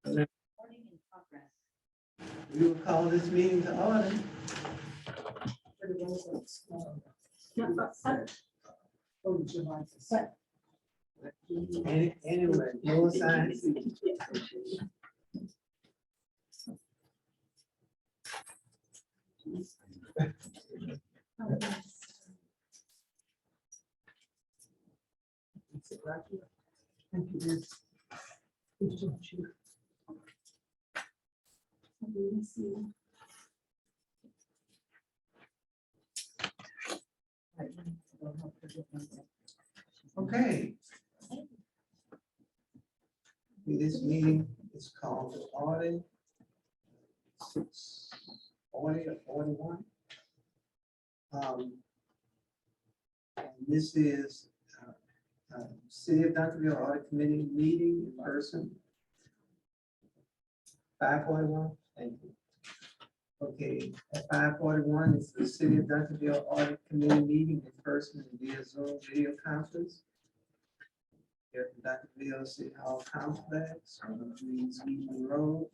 Recording in progress. We will call this meeting to order. Anyway, no signs. Thank you. Okay. This meeting is called the Audit 640 or 41. And this is City of Duncanville Audit Committee meeting in person. 541. Thank you. Okay, at 541 is the City of Duncanville Audit Committee meeting in person and via Zoom video conference. Here at Duncanville City Hall Complex on Reed's Evening Road.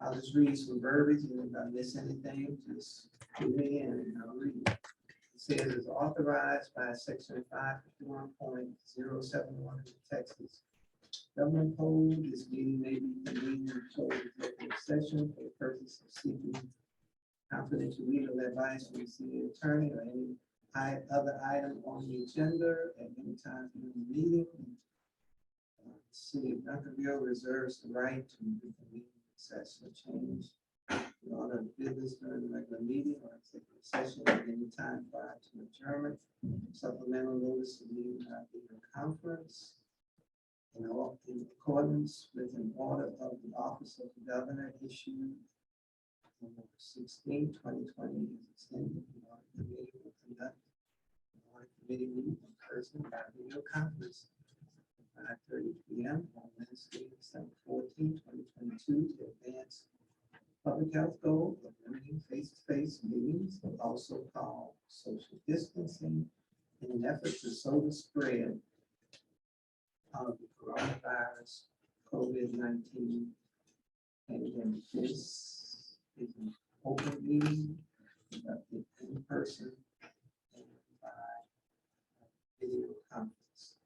I'll just read some verbiage, and if I miss anything, just put me in and I'll read it. It says it's authorized by section 551.071 of the Texas Government Code. This meeting may be convened in closed executive session for the purpose of seeking confidential legal advice from the city attorney or any other item on the agenda at any time during the meeting. The City of Duncanville reserves the right to reconvene, access, or change the order of business during the regular meeting or executive session at any time prior to adjournment. Supplemental notice of meeting by video conference. In accordance with an order of the Office of the Governor issued November 16, 2020, is extended. The audit committee will conduct an audit committee meeting in person by video conference at 5:30 p.m. on Wednesday, December 14, 2022, to advance public health goal of limiting face-to-face meetings, also called social distancing, in an effort to slow the spread of the coronavirus COVID-19 pandemic. This is an open meeting conducted in person and by video conference.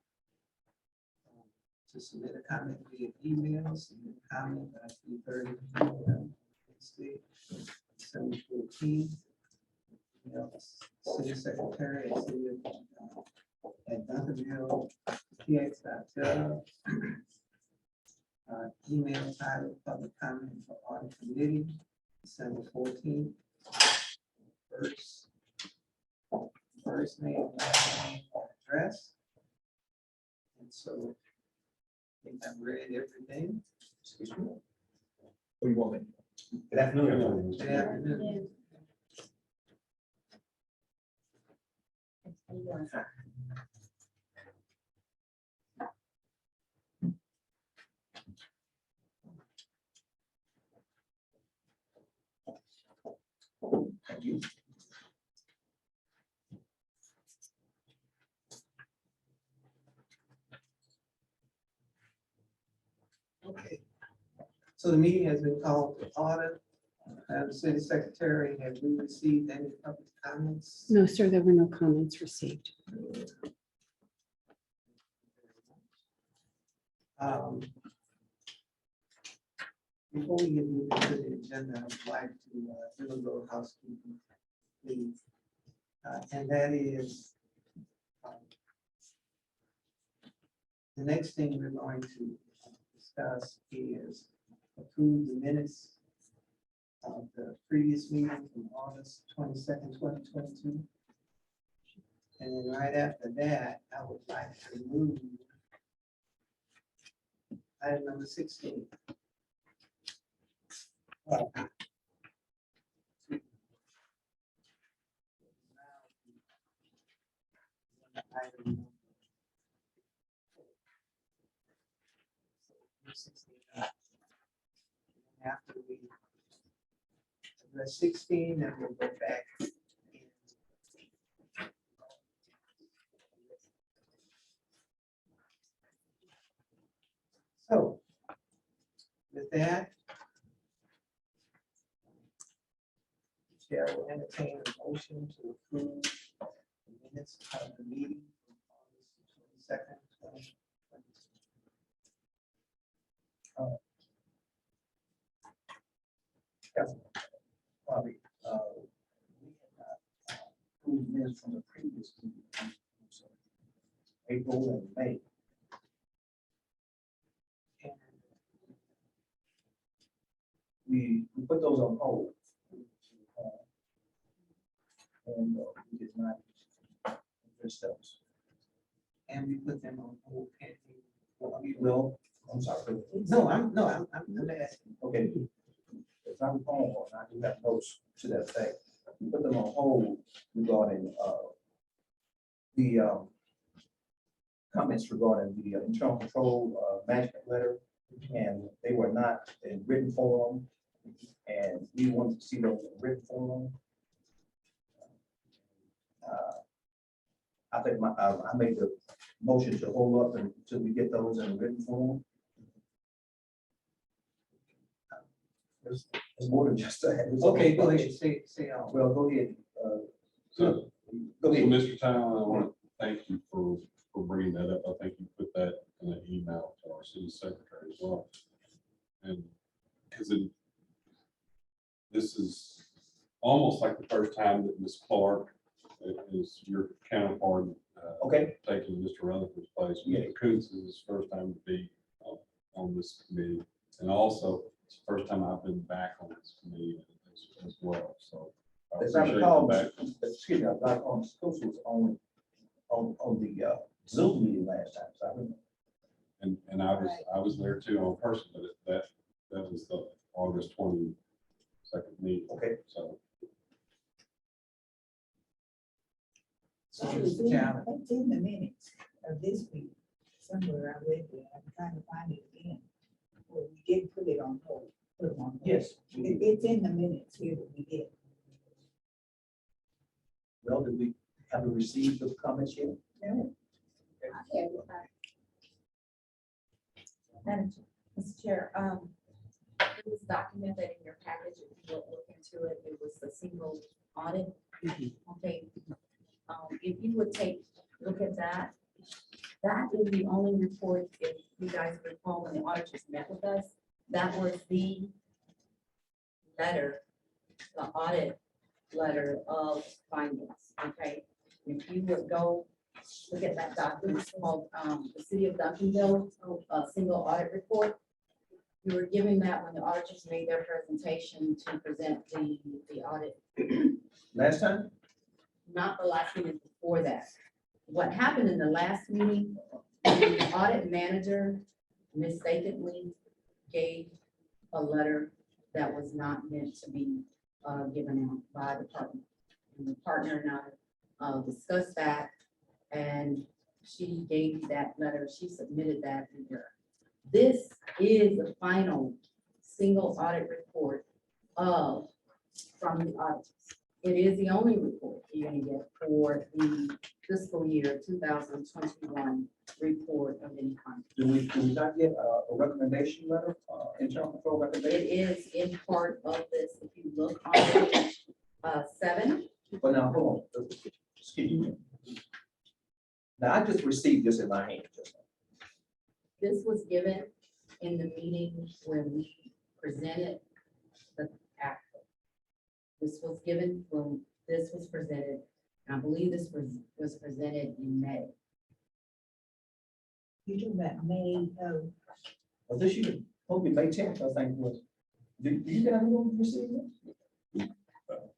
To submit a comment via email, submit a comment by 3:30 p.m. Wednesday, December 14th. Email City Secretary at City at Duncanville, px.gov. Email title public comment for audit committee, December 14th. First name, last name, address. And so I think I've read everything. Excuse me. What do you want? Good afternoon. Good afternoon. Thank you. Okay. So the meeting has been called to order. The city secretary, have we received any public comments? No, sir, there were no comments received. Before we get moving to the agenda, I would like to do a little housekeeping, please. And that is the next thing we're going to discuss is approve the minutes of the previous meeting from August 22nd, 2022. And then right after that, I would like to move item number 16. After we address 16, then we'll go back So with that, Chair will entertain a motion to approve the minutes of the meeting from August 22nd, 2022. Probably, we had not approved minutes from the previous meeting, so April and May. And We put those on hold. And we did not address those. and we put them on hold pending. Well, I'm sorry. I'm asking. Okay. If I'm recall, and I do have notes to that effect, we put them on hold regarding the comments regarding the internal control management letter, and they were not in written form, and we wanted to see those in written form. I think I made the motion to hold up until we get those in written form. It's more than just that. It's Okay, go all- ahead, say all. Well, go ahead. So, Go ahead. Mr. Town, I want to thank you for bringing that up. I think you put that in an email to our city secretary as well. And because this is almost like the first time that Ms. Clark is your counterpart, Okay, taking Mr. Rutherford's place. Mr. Coons is his first time to be on this committee. And also, it's the first time I've been back on this committee as well, so. as I appreciate the recall, back- excuse me, like on schools was on the Zoom meeting last time, so I remember. And I was there too on person, but that was the August 22nd meeting, Okay, so. So, It's Mr. Challen, in the minutes of this week, somewhere I read it, I'm trying to find it again. Well, we did put it on hold, put it on. hold. yes. It's in the minutes here that we did. Well, did we have received the comments yet? No, Madam Chair- Mr. Chair, it was documented in your package, if you will look into it, it was the single audit. Okay, if you would look at that, that is the only report, if you guys recall, when the auditors met with us, that was the letter, the audit letter of findings, okay? If you would go look at that document, it's called, the City of Duncanville, single audit report. We were giving that when the auditors made their presentation to present the audit, Last time? not the last meeting, before that. What happened in the last meeting, the audit manager mistakenly gave a letter that was not meant to be given out by the partner. And the partner and I discussed that, and she gave me that letter, she submitted that in her. This is the final single audit report from the auditors. It is the only report you're gonna get for the fiscal year 2021 report of any kind. Do we not get a recommendation letter, internal control It recommendation? is in part of this, if you look on page 7, But now, hold on, excuse me. Now, I just received this in my hand just now. this was given in the meeting when we presented the act. This was given when this was presented, and I believe this was presented in May. you talking about May, Well, this year, supposed to be May 10th, I think it was. Do you guys know who received it?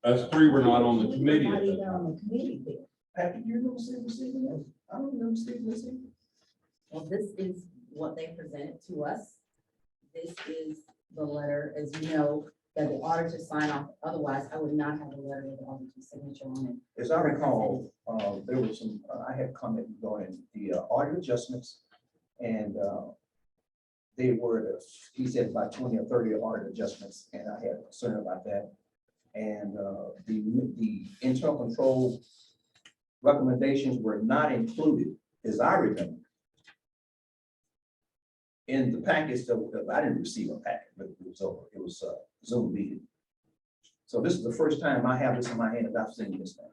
Us three were not on the we were committee. not at that even time. on the committee then. Happy, you remember receiving it? I don't remember receiving this either. Well, this is what they presented to us. This is the letter, as you know, that the auditors sign off. Otherwise, I would not have a letter with the auditor's signature on it. As I recall, there was some, I had comment regarding the audit adjustments, and they were, he said about 20 or 30 audit adjustments, and I had concern about that. And the internal control recommendations were not included, as I remember. in the package, I didn't receive a packet, but it was a Zoom meeting. So this is the first time I have this in my hand that I've seen this now.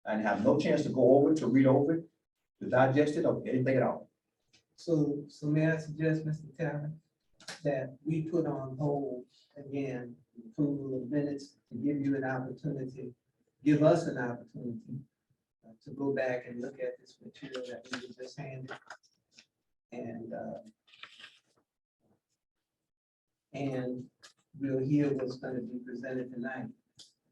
And have no chance to go over it, to read over it, to digest it, or anything at all. So may I suggest, Mr. Taylor, that we put on hold again, approval of minutes to give you an opportunity, give us an opportunity to go back and look at this material that we were just handed. And we'll hear what's gonna be presented tonight.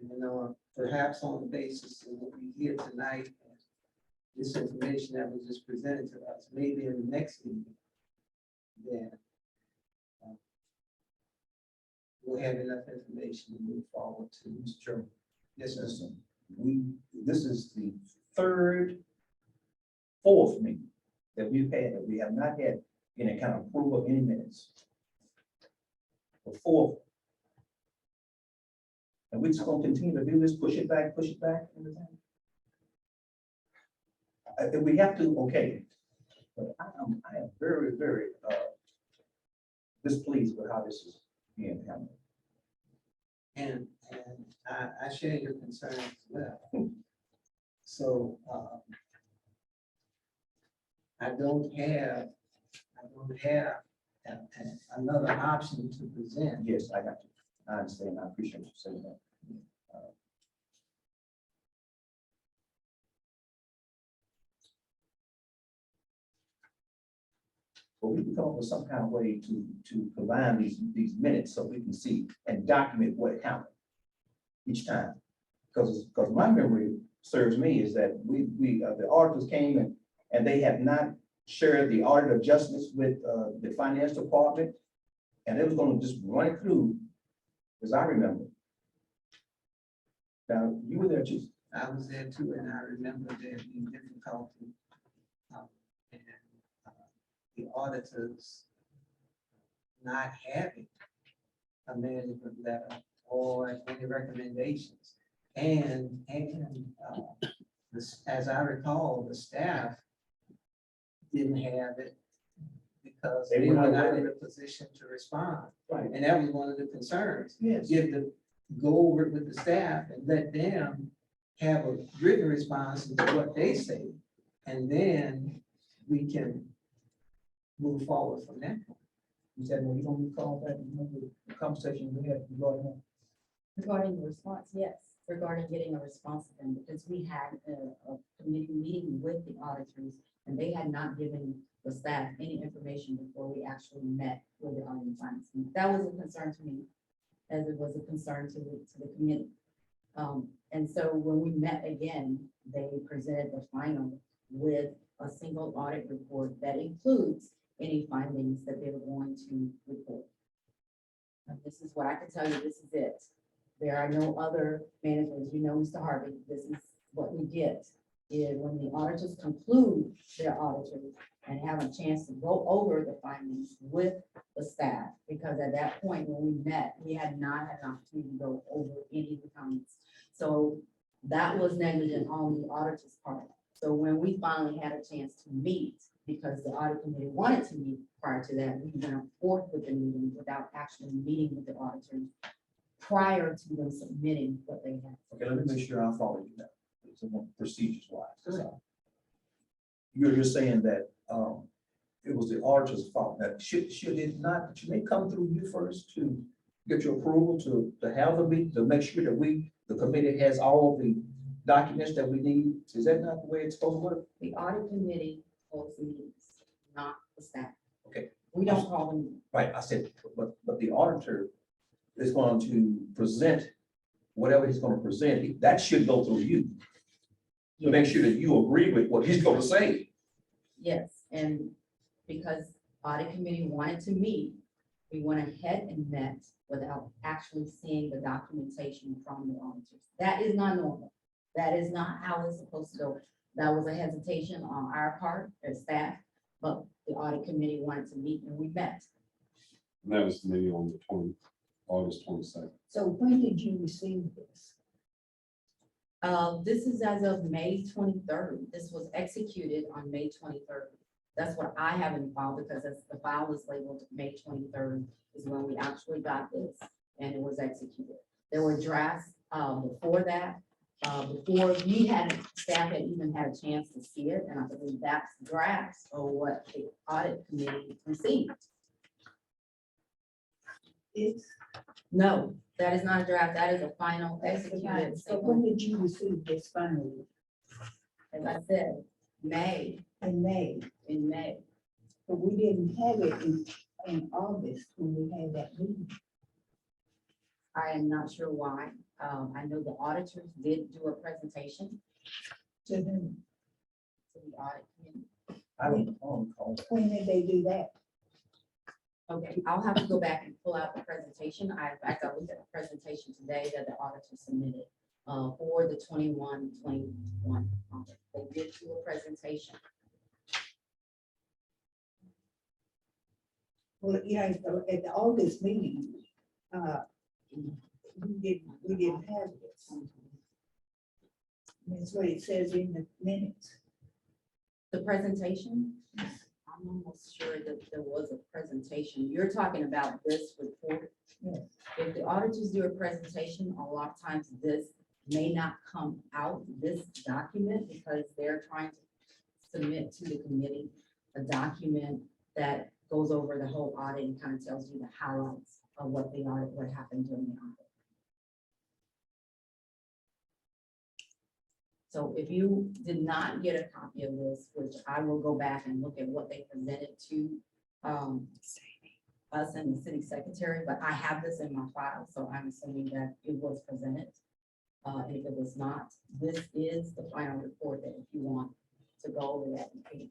You know, perhaps on the basis of what we hear tonight, and this information that was just presented to us, maybe in the next meeting, then we'll have enough information to move forward to. Mr. Chairman, Yes, sir. listen, this is the fourth meeting that we've had, that we have not had any kind of approval of any minutes. The fourth. And we're just gonna continue to do this, push it back, everything. If we have to, okay. But I am very, very displeased with how this is being handled. And I share your concerns as well. So I don't have another option to present. Yes, I got you. I understand. I appreciate you saying that. But we can come up with some kind of way to combine these minutes so we can see and document what happened each time. Because my memory serves me is that the auditors came and they have not shared the audit adjustments with the finance department. And they was gonna just run it through, as I remember. Now, you were there, Chief. I was there too, and I remember there being difficulty. And the auditors not having a management letter or any recommendations. And as I recall, the staff didn't have it because they were not in a position to respond. Right. And that was one of the concerns. Yes. Go over it with the staff and let them have a written response to what they say. And then we can move forward from that. You said, well, you don't recall that, you remember the conversation we had regarding that? Regarding the response, yes, regarding getting a response to them, because we had a committee meeting with the auditors, and they had not given the staff any information before we actually met with the audit and finance. That was a concern to me, as it was a concern to the committee. And so when we met again, they presented the final with a single audit report that includes any findings that they were going to report. And this is what I can tell you, this is it. There are no other managers, you know, Mr. Harvey, this is what we get. Is when the auditors conclude their auditors and have a chance to go over the findings with the staff, because at that point when we met, we had not had an opportunity to go over any of the comments. So that was negligent on the auditor's part. So when we finally had a chance to meet, because the audit committee wanted to meet prior to that, we went forth with the meeting without actually meeting with the auditors prior to them submitting what they had. Okay, let me make sure I follow you now. Procedures wise. You're saying that it was the auditor's fault. That should it not, should they come through you first to get your approval to have the meeting, to make sure that the committee has all of the documents that we need? Is that not the way it's supposed to work? The audit committee holds meetings, not the staff. Okay. We don't call them. Right, I said, but the auditor is going to present whatever he's going to present. That should go through you to make sure that you agree with what he's going to say. Yes, and because audit committee wanted to meet, we went ahead and met without actually seeing the documentation from the auditors. That is not normal. That is not how it's supposed to go. That was a hesitation on our part as staff, but the audit committee wanted to meet and we met. And that was the meeting on the August 22nd. So when did you receive this? This is as of May 23rd. This was executed on May 23rd. That's what I have in the file, because the file is labeled May 23rd is when we actually got this, and it was executed. There were drafts before that, before staff had even had a chance to see it, and I believe that's drafts or what the audit committee received. No, that is not a draft, that is a final executed. So when did you receive this finally? As I said, May, In May, in May. but we didn't have it in August when we had that meeting. I am not sure why. I know the auditors did do a presentation To them, to the audit committee. I don't recall. when did they do that? Okay, I'll have to go back and pull out the presentation. I looked at the presentation today that the auditor submitted for the 21 audit. They did do a presentation. Well, you know, at the August meeting, we didn't have this. That's what it says in the minutes. The presentation, I'm almost sure that there was a presentation. You're talking about this report. Yes. If the auditors do a presentation, a lot of times this may not come out, this document, because they're trying to submit to the committee a document that goes over the whole audit and kind of tells you the highlights of what the audit, what happened during the audit. So if you did not get a copy of this, which I will go back and look at what they presented to us and the city secretary, but I have this in my file, so I'm assuming that it was presented. And if it was not, this is the final report that if you want to go over that. you can.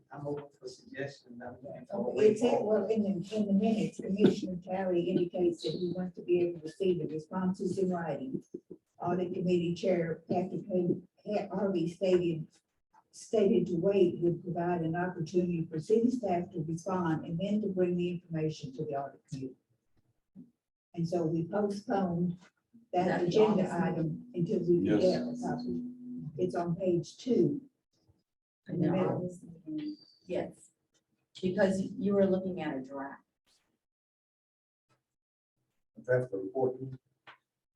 I'm open for suggestions. I'm looking for a Okay, way it said, forward. well, in the minutes, Commissioner Talley indicates that he wants to be able to see the responses in writing. Audit Committee Chair Patrick Harvey stated to wait would provide an opportunity for city staff to respond and then to bring the information to the audit committee. And so we postponed that That the agenda August item until we could Yes. get a copy. It's on page 2. And then August meeting, yes, because you were looking at a draft, Draft the report.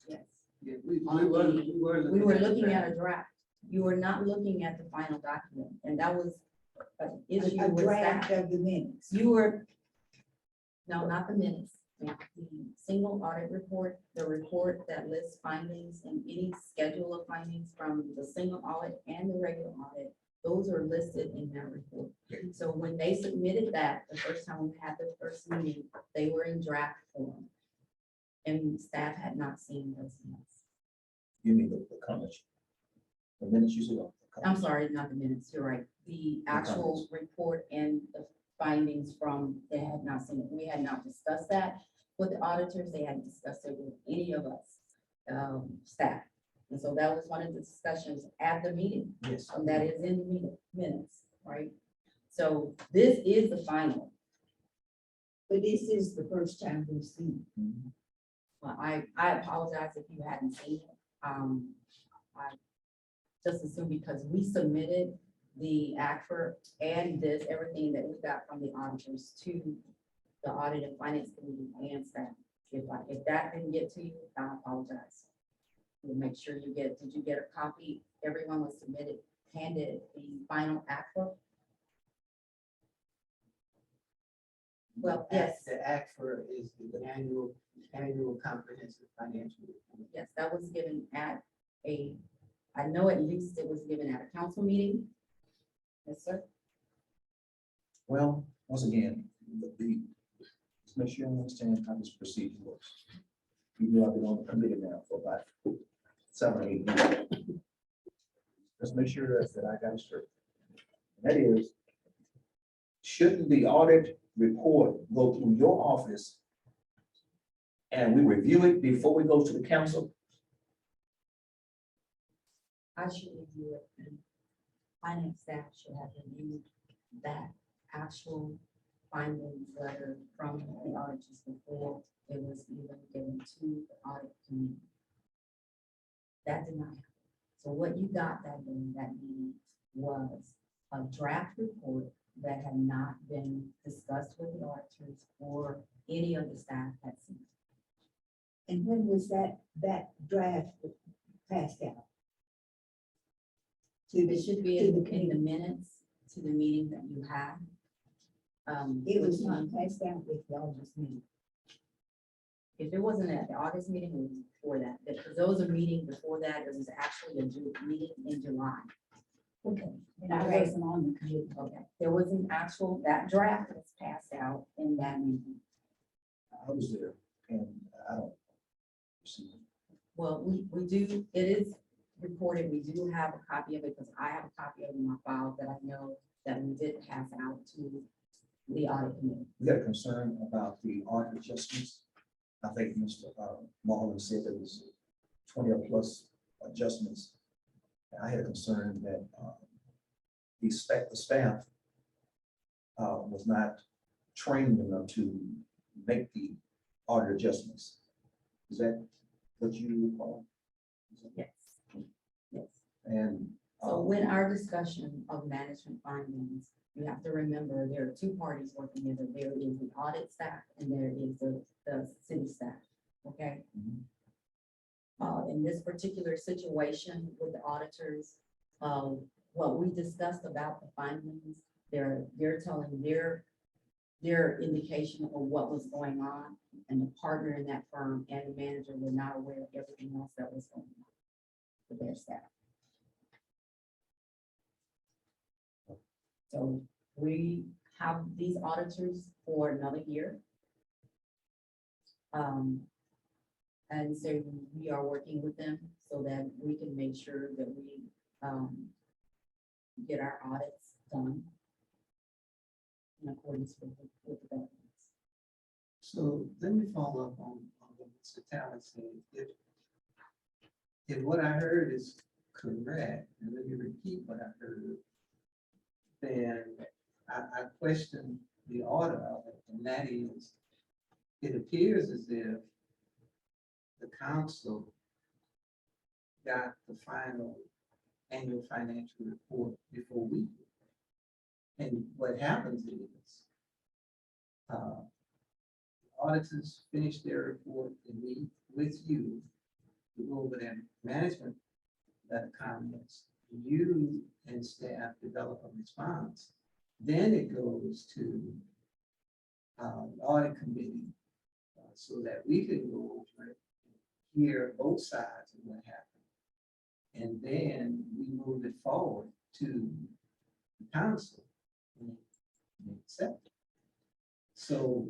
yes. Yeah, we were Looking at a draft. You were not looking at the final document, and that was an issue A with draft staff. of the minutes. You were, no, not the minutes, the single audit report, the report that lists findings and any schedule of findings from the single audit and the regular audit. Those are listed in that report. So when they submitted that, the first time we had the first meeting, they were in draft form. And staff had not seen those minutes. You mean the comments? The minutes you said. I'm sorry, not the minutes, you're right. The actual report and the findings from, they had not seen it. We had not discussed that with the auditors. They hadn't discussed it with any of us, staff. And so that was one of the discussions at the meeting. Yes. That is in the minutes, right? So this is the final. But this is the first time we've seen it. Mhm. Well, I apologize if you hadn't seen it. I just assume because we submitted the ACFR and this, everything that we got from the auditors to the audit and finance committee and staff. If that didn't get to you, I apologize. We'll make sure you get, did you get a copy? Everyone was handed the final ACFR. Well, yes. The ACFR is the annual comprehensive financial report. Yes, that was given at I know at least it was given at a council meeting. Yes, sir. Well, once again, let's make sure you understand how this procedure works. You know, I've been on the committee now for about 7 or 8 years. Let's make sure that I got it straight. That is, shouldn't the audit report go through your office and we review it before we go to the council? I should review it. And finance staff should have reviewed that actual findings letter from the auditors before it was even given to the audit committee. That did not happen. So what you got that day, that meeting, was a draft report that had not been discussed with the auditors or any of the staff had seen. And when was that draft passed out? To It the, should be to the in the committee. minutes to the meeting that you had. It was not passed out with the August meeting. If it wasn't at the August meeting, it was before that, because there was a meeting before that, it was actually a meeting in July. Okay. And I wasn't on the committee. Okay, there was an actual, that draft was passed out in that meeting. I was there and I don't see. Well, we do, it is reported, we do have a copy of it, because I have a copy of it in my file that I know that we did pass out to the audit committee. We had a concern about the audit adjustments. I think Mr. Marlin said there was 20 or plus adjustments. I had a concern that the staff was not trained enough to make the audit adjustments. Is that what you recall? Yes. Yes. And So when our discussion of management findings, you have to remember, there are two parties working together. There is the audit staff and there is the city staff, okay? In this particular situation with the auditors, what we discussed about the findings, they're telling their indication of what was going on, and the partner in that firm and the manager were not aware of everything else that was going on with their staff. So we have these auditors for another year. And so we are working with them so that we can make sure that we get our audits done in accordance with the guidelines. So let me follow up on what Mr. Talent said. If what I heard is correct, and let me repeat what I heard, then I question the order of it, and that is, it appears as if the council got the final annual financial report before we did. And what happens is, auditors finish their report and meet with you to go over their management comments. You and staff develop a response. Then it goes to the audit committee so that we can go over it, hear both sides of what happened. And then we move it forward to the council and they accept it. So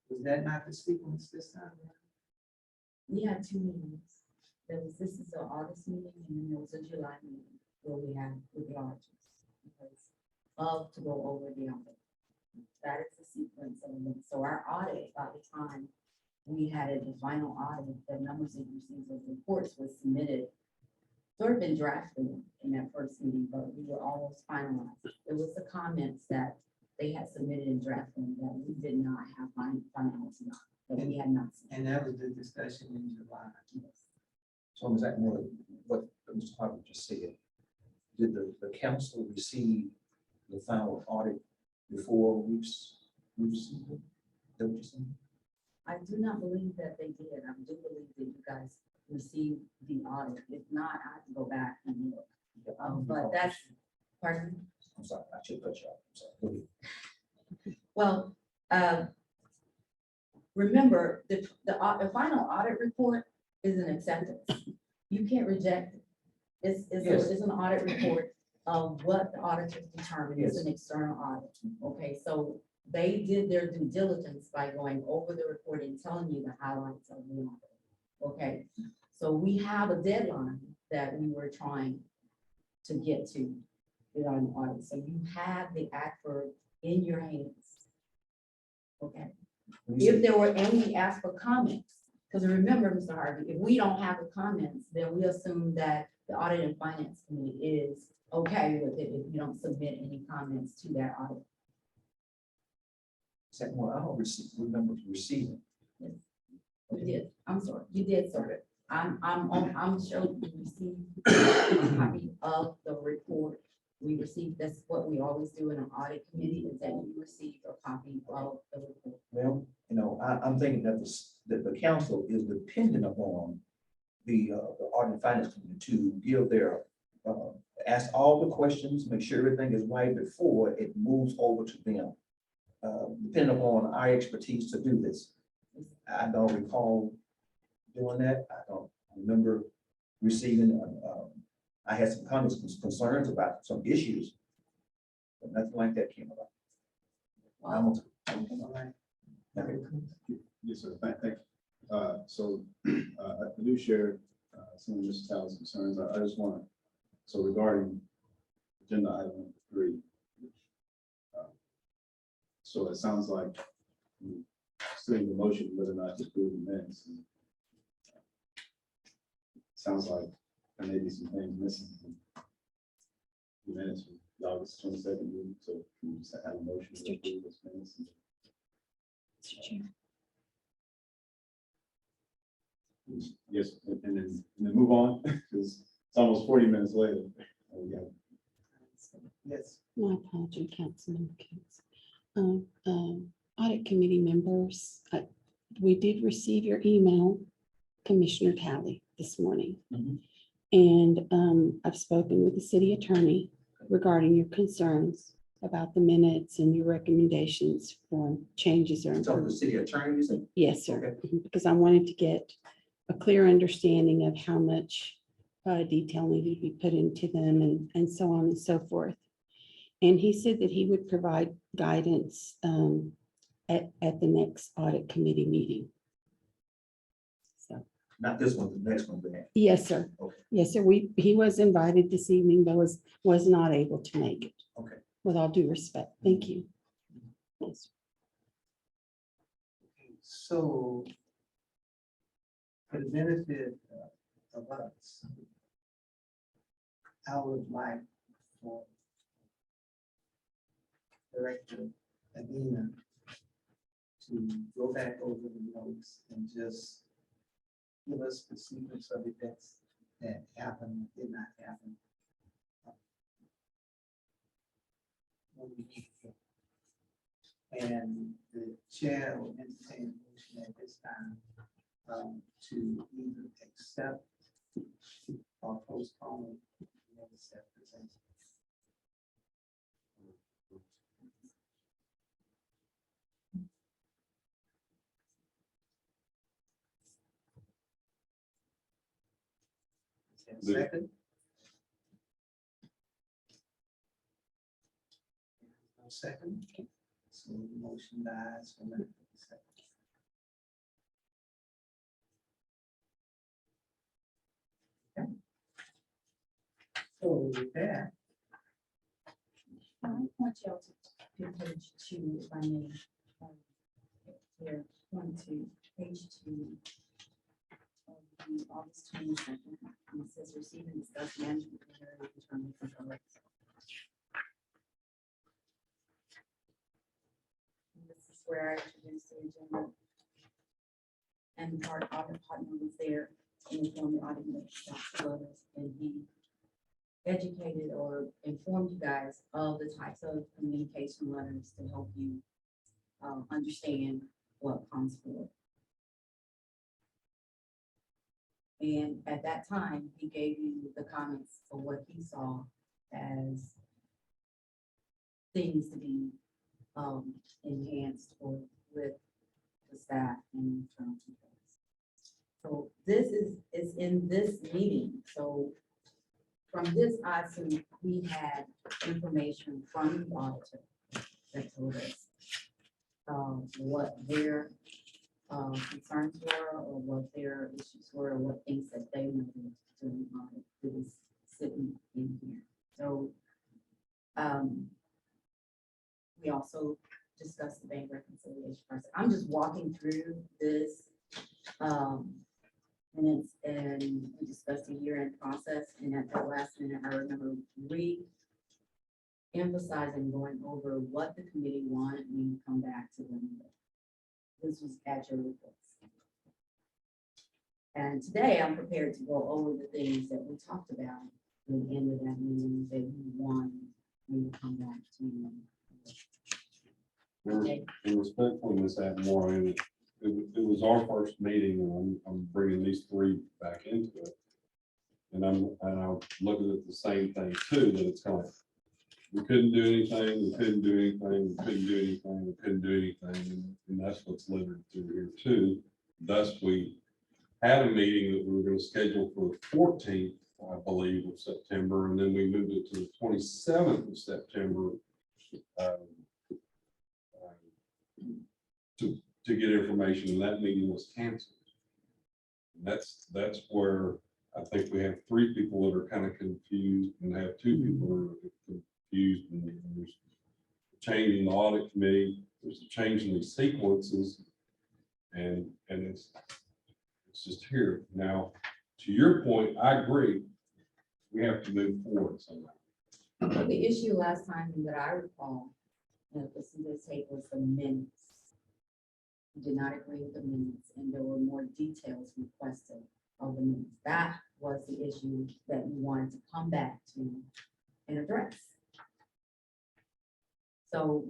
was that not the sequence this time around? We had two meetings. This is the August meeting, and then there was a July meeting where we had with the auditors. Because to go over the audit. That is the sequence of it. So our audit, by the time we had the final audit, the numbers and receipts of reports was submitted. Sort of been drafted in that first meeting, but we were almost finalized. It was the comments that they had submitted in drafting that we did not have finality on, that we had not seen. And that was the discussion in July. so is that what Mr. Harper just said? Did the council receive the final audit before we received it? Is that what you're saying? I do not believe that they did. I do believe that you guys received the audit. If not, I have to go back and look. But that's, pardon? I'm sorry, I should cut you off. I'm sorry. Go ahead. Well, remember, the final audit report is an acceptance. You can't reject it. It's an audit report of what the auditors determined. It's an external audit. Okay, so they did their due diligence by going over the report and telling you the highlights of the audit. Okay, so we have a deadline that we were trying to get to on the audit. So you have the ACFR in your hands. Okay. If there were any asked for comments, because remember, Mr. Harvey, if we don't have the comments, then we assume that the audit and finance committee is okay with it if you don't submit any comments to that audit. Second one, I don't remember receiving. You did, I'm sorry, you did, sir. I'm sure you received a copy of the report. We received, that's what we always do in an audit committee, is that you receive a copy of the report. Well, I'm thinking that that the council is dependent upon the Audit and Finance Committee to give their, ask all the questions, make sure everything is right before it moves over to them. Depending upon our expertise to do this. I don't recall doing that. I don't remember receiving, I had some comments, concerns about some issues, but nothing like that came about. Well, All right. Yes, sir. Thank you. So I do share some of Mr. Tal's concerns. I just want to, so regarding agenda item number 3. So it sounds like still in the motion whether or not to approve the minutes. And, sounds like there may be some things missing from the minutes from the August 22nd meeting. So can we just have a motion to approve those minutes? Mr. Chair. Yes, and then move on, because it's almost 40 minutes later. Yeah. Yes, My apology, Councilman Kings. Audit committee members, we did receive your email, Commissioner Talley, this morning. Mhm. And I've spoken with the city attorney regarding your concerns about the minutes and your recommendations for changes or So the improvements. city attorney, you said? Yes, sir, because I wanted to get a clear understanding of how much detail needed to be put into them and so on and so forth. And he said that he would provide guidance at the next audit committee meeting. So, Not this one, the next one, but next. yes, sir. Okay. Yes, sir. He was invited this evening, but was not able to make it. Okay. With all due respect. Thank you. Yes. so for the benefit of us, I would like for Director Adina to go back over the notes and just give us the sequence of events that happened, did not happen. When we meet here. And the chair will entertain a motion at this time to either accept or postpone the minutes that presented. Is there a second? No second? So the motion dies for lack of a second. Okay. So with that, I want y'all to page 2, if I may. Here, 1, 2, page 2. Of the August 22nd, and it says receive and discuss management area determined for correct. This is where I introduced the agenda. And our audit partner was there in the form of audit letters, and he educated or informed you guys of the types of communication letters to help you understand what comes forward. And at that time, he gave you the comments of what he saw as things to be enhanced or with the staff and internal controls. So this is in this meeting. So from this, I assume we had information from the auditor that told us what their concerns were, or what their issues were, or what things that they wanted to audit that is sitting in here. So we also discussed the bank reconciliation process. I'm just walking through this minutes, and we discussed the year-end process, and at that last minute, I remember emphasizing going over what the committee wanted me to come back to them with. This was at your request. And today I'm prepared to go over the things that we talked about at the end of that meeting that you want me to come back to you. Okay. And respectfully, Ms. Atmore, and it was our first meeting, and I'm bringing these three back into it. And I'm looking at the same thing too, that it's kind of, we couldn't do anything, we couldn't do anything, we couldn't do anything, we couldn't do anything, and that's what's littered through here too. Thus, we had a meeting that we were gonna schedule for the 14th, I believe, of September, and then we moved it to the 27th of September. To get information, and that meeting was canceled. And that's where I think we have three people that are kind of confused, and have two people that are confused, and there's a change in the audit committee, there's a change in the sequences, and it's just here. Now, to your point, I agree, we have to move forward somehow. The issue last time that I recall, this tape was the minutes. We did not agree with the minutes, and there were more details requested of the minutes. That was the issue that you wanted to come back to and address. So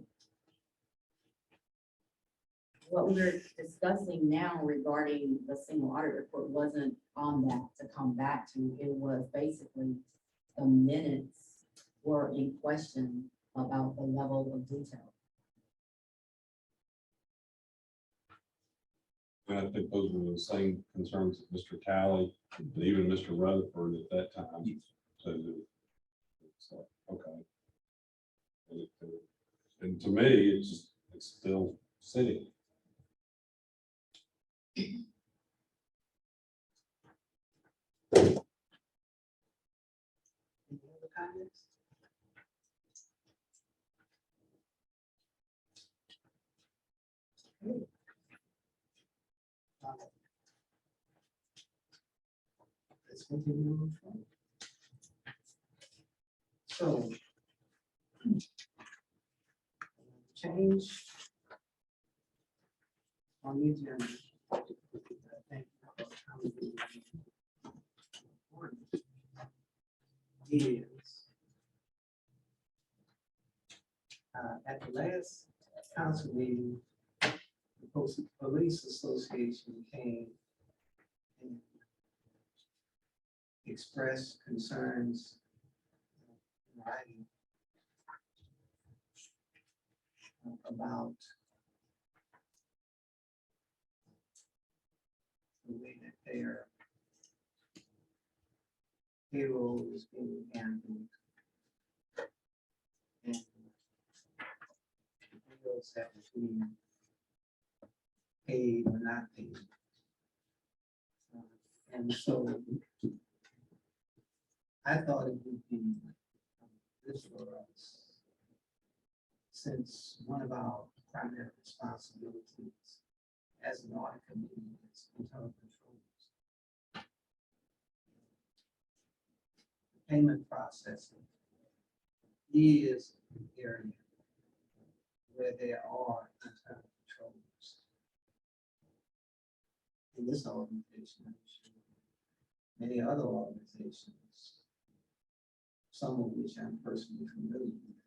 what we're discussing now regarding the single audit report wasn't on that to come back to. It was basically the minutes were in question about the level of detail. And I think those were the same concerns that Mr. Talley, and even Mr. Rutherford at that time. So, okay. And to me, it's still sitting. Any other comments? Okay. Let's continue on forward. So. Change. On the agenda. Thank you for coming. Is. At the last council meeting, the police association came and expressed concerns in writing about the way that their payroll is being handled. And bills that are being paid or not paid. And so I thought it would be good for us, since one of our primary responsibilities as an audit committee is internal controls. Payment processing is an area where there are internal controls. In this organization, I'm sure many other organizations, some of which I'm personally familiar with.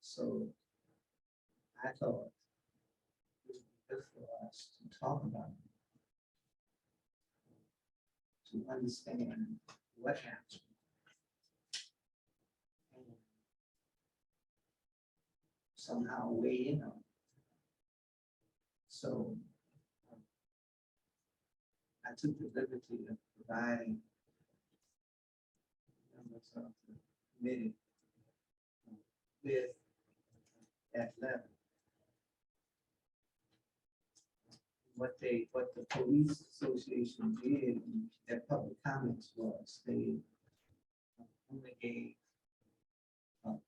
So I thought it would be good for us to talk about it, to understand what happened. And somehow weigh in on it. So I took the liberty of providing members of the committee with that letter. What the police association did in their public comments was they only gave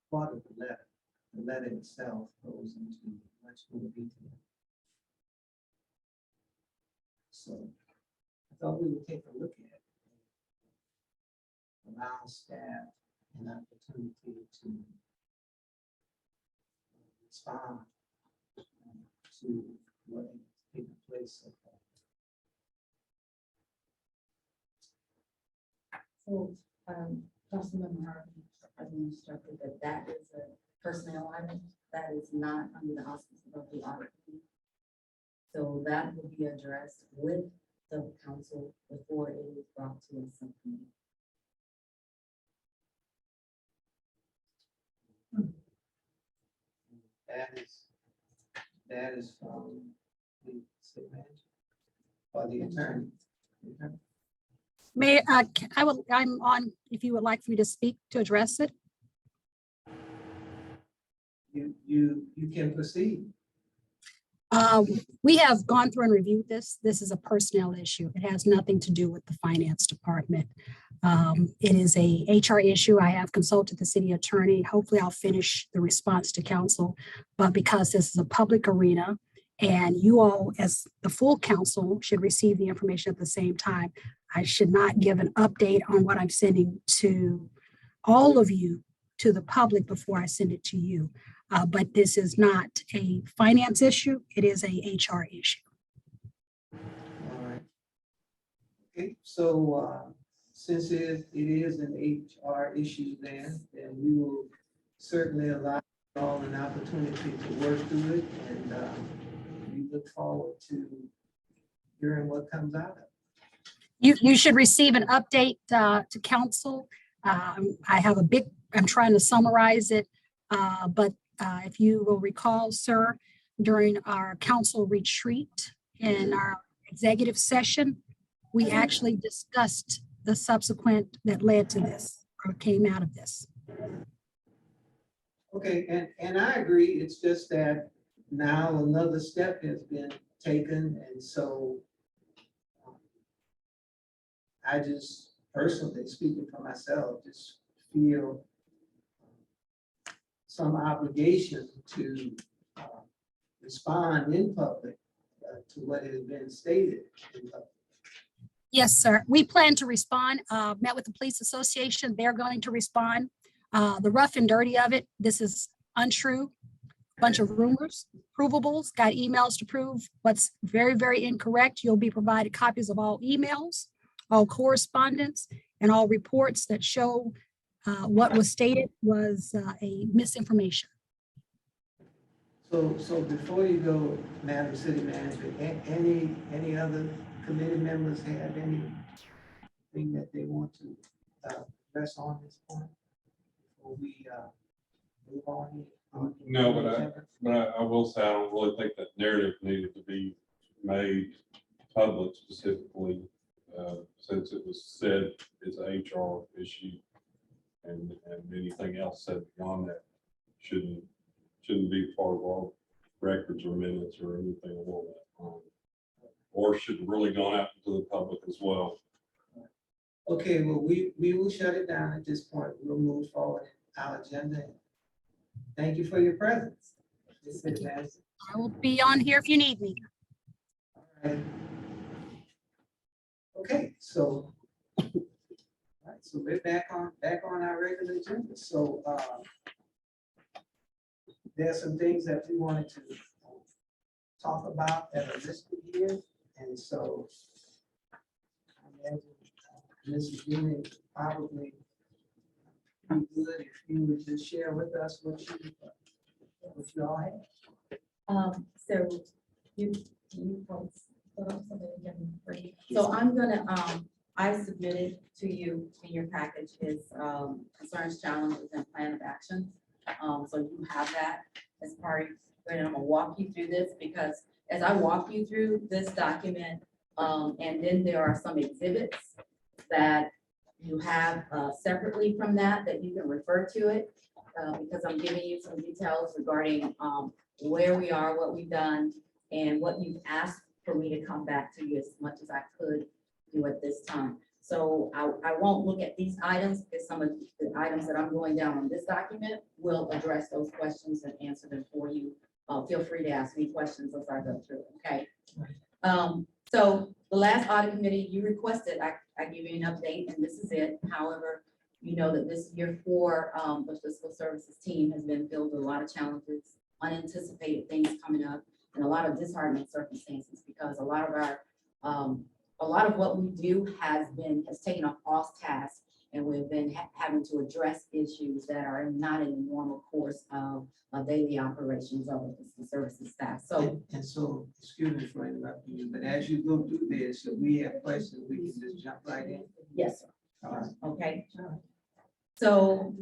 part of the letter. The letter itself goes into much more detail. So I thought we would take a look at it. Allow staff an opportunity to respond to what has taken place so far. So, Councilmember Harvey, as an instructor, that is a personnel item, that is not under the auspices of the audit committee. So that will be addressed with the council before it is brought to a subcommittee. That is from the city manager or the attorney. May, I'm on, if you would like for me to speak to address it. You can proceed. We have gone through and reviewed this. This is a personnel issue. It has nothing to do with the finance department. It is a HR issue. I have consulted the city attorney. Hopefully I'll finish the response to council. But because this is a public arena and you all as the full council should receive the information at the same time, I should not give an update on what I'm sending to all of you, to the public before I send it to you. But this is not a finance issue. It is a HR issue. All right. Okay, so since it is an HR issue then we will certainly allow you all an opportunity to work through it, and we look forward to hearing what comes out of it. You should receive an update to council. I have I'm trying to summarize it, but if you will recall, sir, during our council retreat in our executive session, we actually discussed the subsequent that led to this or came out of this. Okay, and I agree, it's just that now another step has been taken, and so I just personally, speaking for myself, just feel some obligation to respond in public to what has been stated in public. Yes, sir. We plan to respond. Met with the police association. They're going to respond. The rough and dirty of it, this is untrue. Bunch of rumors, provables, got emails to prove what's very, very incorrect. You'll be provided copies of all emails, all correspondence, and all reports that show what was stated was a misinformation. So before you go, Madam City Manager, any other committee members have anything that they want to address on this point before we move on? No, but I will say, I don't really think that narrative needed to be made public specifically, since it was said it's an HR issue, and anything else said beyond that shouldn't be part of our records or minutes or anything along that. Or should have really gone out to the public as well. Okay, well, we will shut it down at this point. We'll move forward in our agenda. Thank you for your presence. I will be on here if you need me. All right. Okay, so, all right, so we're back on our regular agenda. So there are some things that we wanted to talk about that are listed here, and so I imagine Mrs. Dean probably be good if you would just share with us what you all have. So you folks, so I'm gonna, I submitted to you in your package is concerns, challenges, and plan of action. So you have that as part, and I'm gonna walk you through this because as I walk you through this document, and then there are some exhibits that you have separately from that you can refer to it, because I'm giving you some details regarding where we are, what we've done, and what you've asked for me to come back to you as much as I could do at this time. So I won't look at these items because some of the items that I'm going down on this document will address those questions and answer them for you. Feel free to ask me questions as I go through, okay? So the last audit committee, you requested, I give you an update, and this is it. However, you know that this year for the fiscal services team has been filled with a lot of challenges, unanticipated things coming up, and a lot of disheartening circumstances because a lot of our, a lot of what we do has taken a false task And we've been having to address issues that are not in the normal course of daily operations of the services staff. So And so, excuse me for interrupting you, but as you go through this, if we have questions, we can just jump right in. yes, sir. All right. Okay. So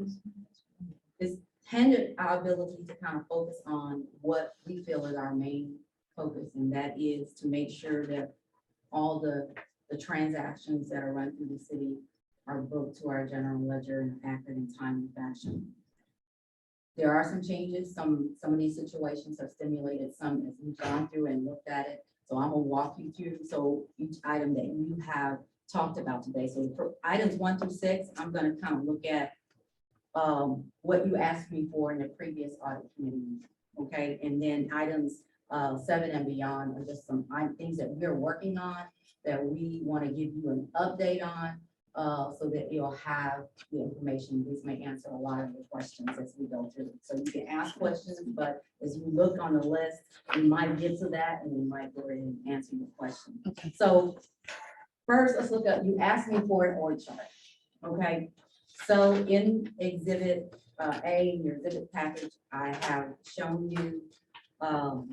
it's hindered our ability to kind of focus on what we feel is our main focus, and that is to make sure that all the transactions that are run through the city are booked to our general ledger in an accurate and timely fashion. There are some changes. Some of these situations have stimulated some as we've gone through and looked at it. So I'm gonna walk you through. So each item that you have talked about today. So for items 1 through 6, I'm gonna kind of look at what you asked me for in the previous audit committee meeting, okay? And then items 7 and beyond are just some things that we're working on that we want to give you an update on, so that you'll have the information. This may answer a lot of your questions as we go through. So you can ask questions, but as you look on the list, we might get to that and we might go ahead and answer your question. Okay. So first, let's look at, you asked me for an org chart, okay? So in exhibit A, in your exhibit package, I have shown you the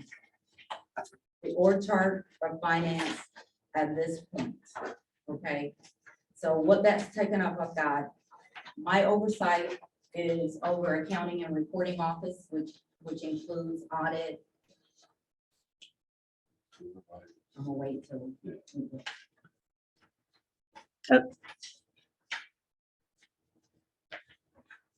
org chart for finance at this point, okay? So what that's taken up, I've got my oversight is over accounting and reporting office, which includes audit. I'm gonna wait till.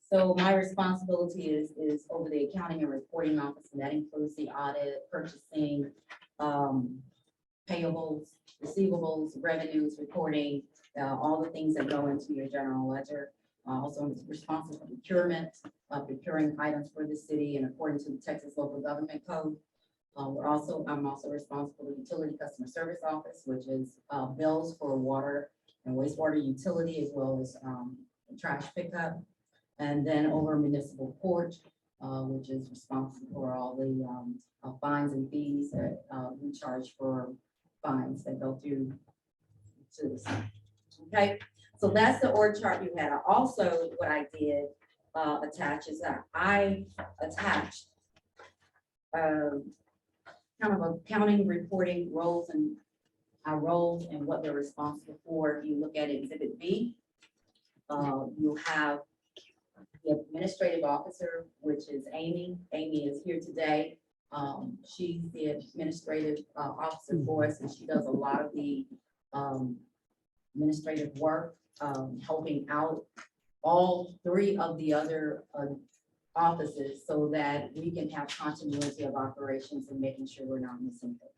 So my responsibility is over the accounting and reporting office, and that includes the audit, purchasing, payables, receivables, revenues, reporting, all the things that go into your general ledger. Also, I'm responsible for procurement, procuring items for the city and according to the Texas Local Government Code. I'm also responsible for the Utility Customer Service Office, which is bills for water and wastewater utility, as well as trash pickup. And then over municipal court, which is responsible for all the fines and fees that we charge for fines that go through to the city. Okay, so that's the org chart you had. Also, what I did attach is that I attached kind of accounting reporting roles and our roles and what they're responsible for. If you look at Exhibit B, you have the administrative officer, which is Amy. Amy is here today. She's the administrative officer for us, and she does a lot of the administrative work, helping out all 3 of the other offices so that we can have continuity of operations and making sure we're not missing things.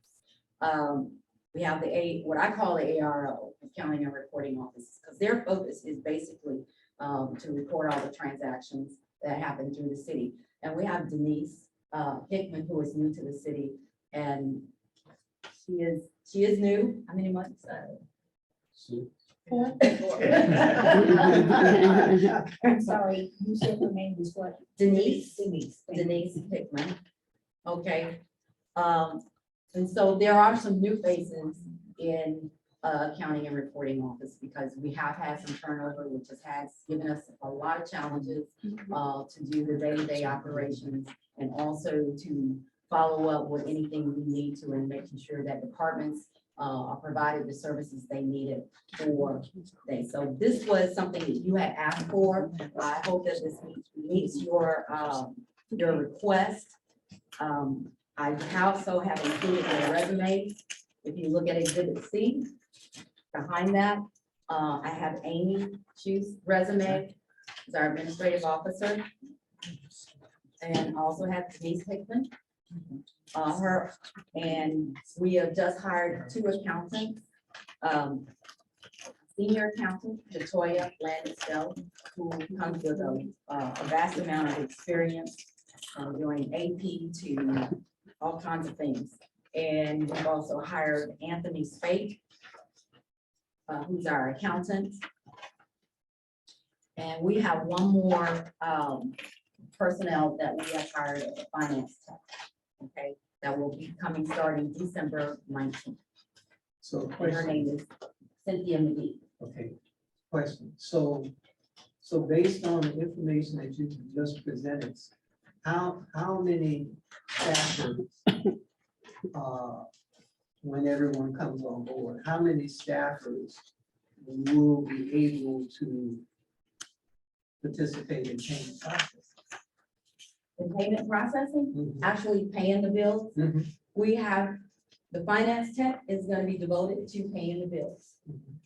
We have what I call the ARO, Accounting and Reporting Office, because their focus is basically to record all the transactions that happen through the city. And we have Denise Hickman, who is new to the city, and she is new. How many months? 4. I'm sorry, you said her name was what? Denise Denise. Hickman. Okay. And so there are some new faces in accounting and reporting office because we have had some turnover, which has given us a lot of challenges to do the day-to-day operations and also to follow up with anything we need to and making sure that departments are provided the services they needed for things. So this was something that you had asked for. I hope that this meets your request. I also have included my resume. If you look at Exhibit C, behind that, I have Amy Chu's resume as our administrative officer. And also have Denise Hickman. And we have just hired 2 accountants. Senior accountant, Latoya Landisdell, who comes with a vast amount of experience doing AP to all kinds of things. And we've also hired Anthony Spake, who's our accountant. And we have one more personnel that we have hired as a finance tech, okay, that will be coming starting December 19th. So And her question, name is Cynthia McGee. okay, question. So So based on the information that you just presented, how many staffers, when everyone comes on board, how many staffers will be able to participate in payment process? In payment processing, Mhm. actually paying the bills, Mhm. we have, the finance tech is gonna be devoted to paying the bills.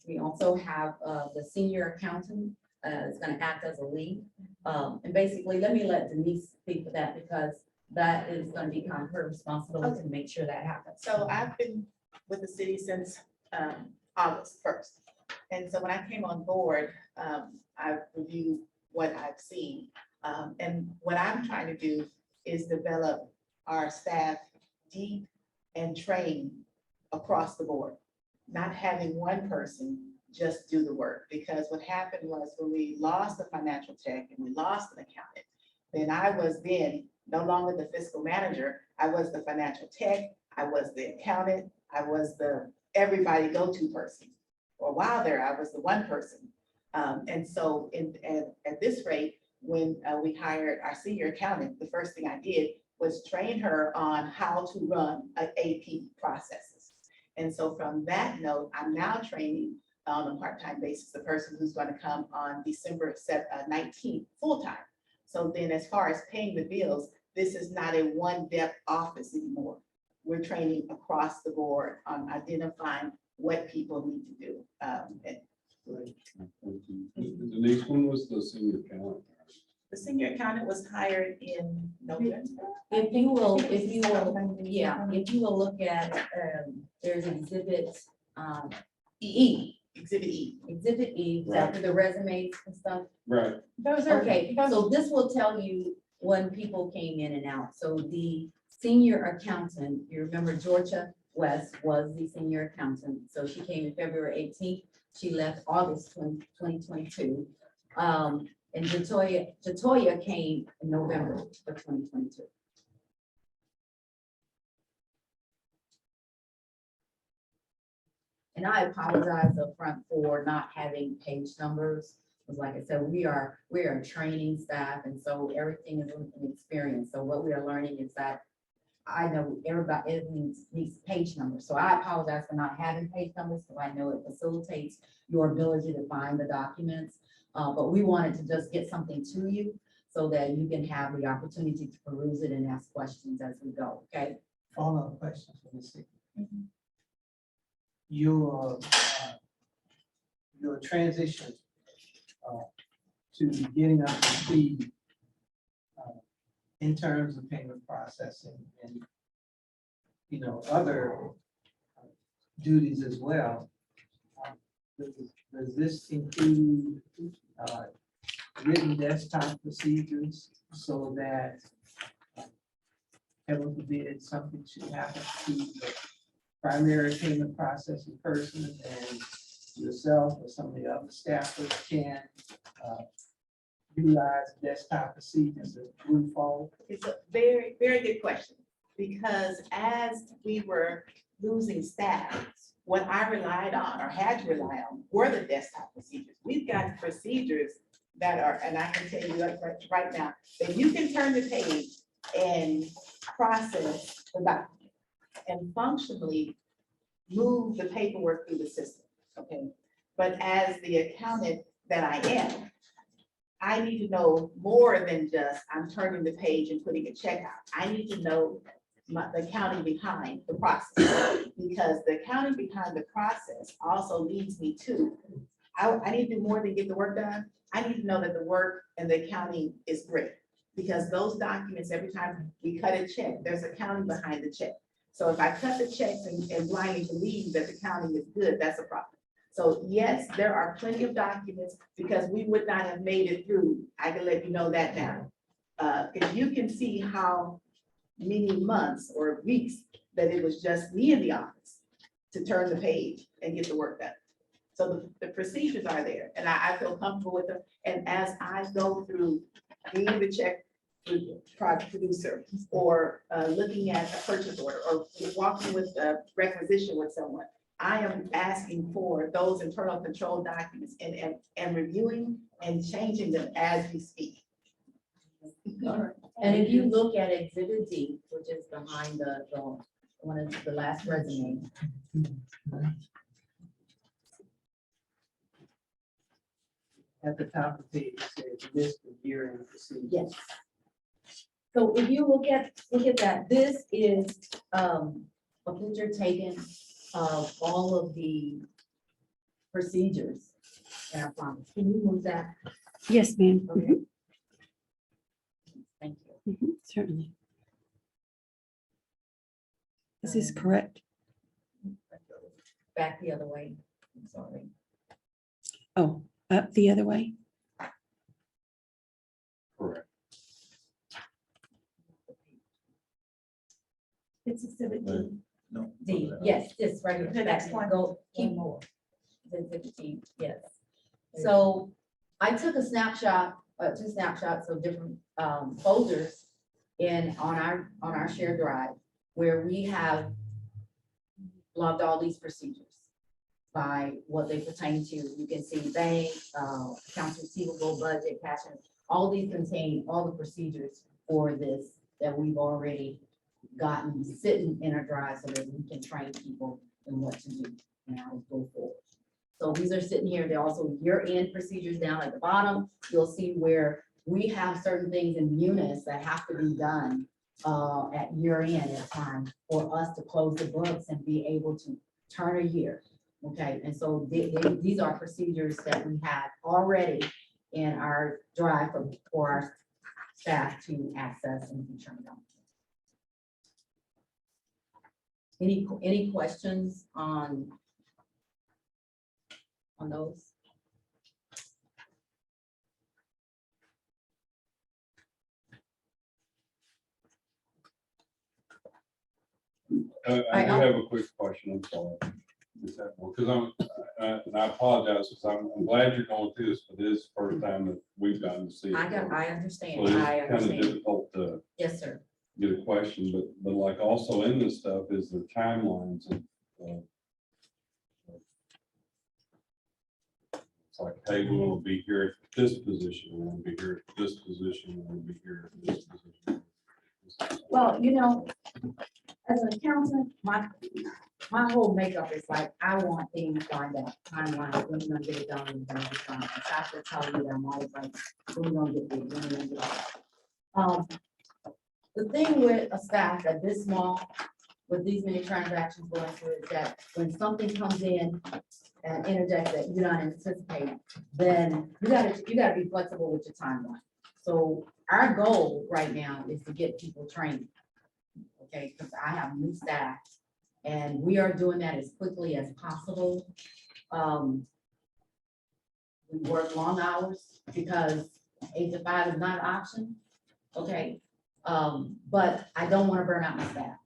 We also have the senior accountant is gonna act as a lead. And basically, let me let Denise speak for that because that is gonna become her responsibility to make sure that happens. So I've been with the city since August 1st. And so when I came on board, I've reviewed what I've seen. And what I'm trying to do is develop our staff deep and train across the board, not having one person just do the work. Because what happened was when we lost the financial tech and we lost an accountant, then I was then no longer the fiscal manager. I was the financial tech, I was the accountant, I was the everybody go-to person. For a while there, I was the one person. And so at this rate, when we hired our senior accountant, the first thing I did was train her on how to run AP processes. And so from that note, I'm now training on a part-time basis, the person who's going to come on December 19th, full-time. So then as far as paying the bills, this is not a one-depth office anymore. We're training across the board on identifying what people need to do. Denise, when was the senior accountant? The senior accountant was hired in November. If you will, yeah, if you will look at, there's exhibit E, Exhibit E. exhibit E, after the resumes and stuff. Right. Those are, Okay, so this will tell you when people came in and out. So the senior accountant, you remember Georgia West was the senior accountant. So she came in February 18th. She left August 2022. And Jatoya came in November of 2022. And I apologize upfront for not having page numbers. Because like I said, we are training staff, and so everything is an experience. So what we are learning is that I know everybody needs page numbers. So I apologize for not having page numbers, because I know it facilitates your ability to find the documents. But we wanted to just get something to you so that you can have the opportunity to peruse it and ask questions as we go, okay? Follow-up questions for Ms. Hickey. Your transition to getting up to speed in terms of payment processing and, you know, other duties as well. Does this include written desktop procedures so that heaven forbid something should happen to the primary payment processing person and yourself or some of the other staffers can utilize desktop procedures to move forward? It's a very, very good question, because as we were losing staff, what I relied on or had to rely on were the desktop procedures. We've got procedures that are, and I can tell you right now, that you can turn the page and process the document and functionally move the paperwork through the system, okay? But as the accountant that I am, I need to know more than just I'm turning the page and putting a check out. I need to know the accounting behind the process, because the accounting behind the process also leads me to, I need to do more than get the work done. I need to know that the work and the accounting is great, because those documents, every time we cut a check, there's accounting behind the check. So if I cut the checks and blindly believe that the accounting is good, that's a problem. So yes, there are plenty of documents, because we would not have made it through. I can let you know that now. If you can see how many months or weeks that it was just me in the office to turn the page and get the work done. So the procedures are there, and I feel comfortable with them. And as I go through being the check product producer, or looking at a purchase order, or walking with a requisition with someone, I am asking for those internal control documents and reviewing and changing them as we speak. And if you look at Exhibit D, which is behind the one of the last resume, At the top of the page, it says list of year-end procedures. yes. So if you look at that, this is a picture taken of all of the procedures in our funds. Can you move that? Yes, ma'am. Okay. Thank you. Certainly. This is correct. Back the other way. I'm sorry. Oh, up the other way. Correct. It's Exhibit D. No. D, yes, this right here. The next one. Go, keep more. Exhibit D, yes. So I took a snapshot, two snapshots of different folders on our shared drive where we have logged all these procedures by what they pertain to. You can see bank, accounts receivable, budget, cash, and all these contain all the procedures for this that we've already gotten sitting in our drive so that we can train people in what to do and how to go forward. So these are sitting here. They're also year-end procedures down at the bottom. You'll see where we have certain things in Munis that have to be done at year-end at time for us to close the books and be able to turn a year. Okay, and so these are procedures that we have already in our drive for our staff to access and to turn on. Any questions on those? I do have a quick question, I'm sorry. Because and I apologize, because I'm glad you're going through this, but it is the first time that we've gotten to see it. I So understand, it's I kind of understand. difficult to Yes, sir. get a question, but like also in this stuff is the timelines of it's like, hey, we want to be here at this position, we want to be here at this position, we want to be here at this position. Well, you know, as an accountant, my whole makeup is like, I want things lined up, timelines, when you're gonna get it done, when you're gonna get it done. And I have to tell you that I'm always like, when we gonna get this, when we gonna get it. The thing with a staff that this small, with these many transactions going through, is that when something comes in and interjects that you don't anticipate, then you gotta be flexible with your timeline. So our goal right now is to get people trained. Okay, because I have new staff and we are doing that as quickly as possible. We work long hours because 8 to 5 is not an option. Okay, but I don't want to burn out my staff.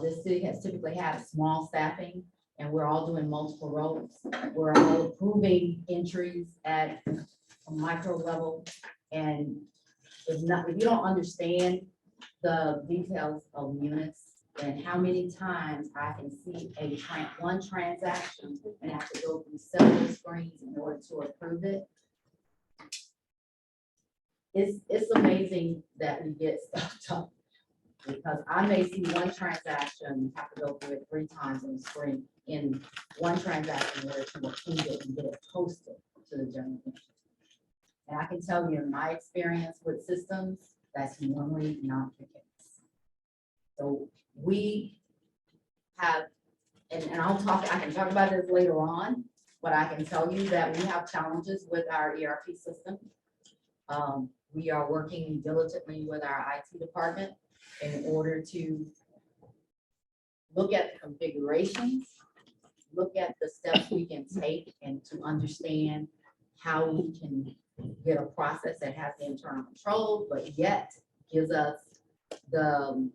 This city has typically had a small staffing and we're all doing multiple roles. We're all approving entries at a micro level. And if you don't understand the details of units and how many times I can see one transaction and have to go through several screens in order to approve it. It's amazing that we get stuff done because I may see one transaction, have to go through it 3 times on the screen in one transaction in order to approve it and get it posted to the general manager. And I can tell you in my experience with systems, that's normally not the case. So we have, and I can talk about this later on, but I can tell you that we have challenges with our ERP system. We are working diligently with our IT department in order to look at the configurations, look at the steps we can take and to understand how we can get a process that has the internal control, but yet gives us the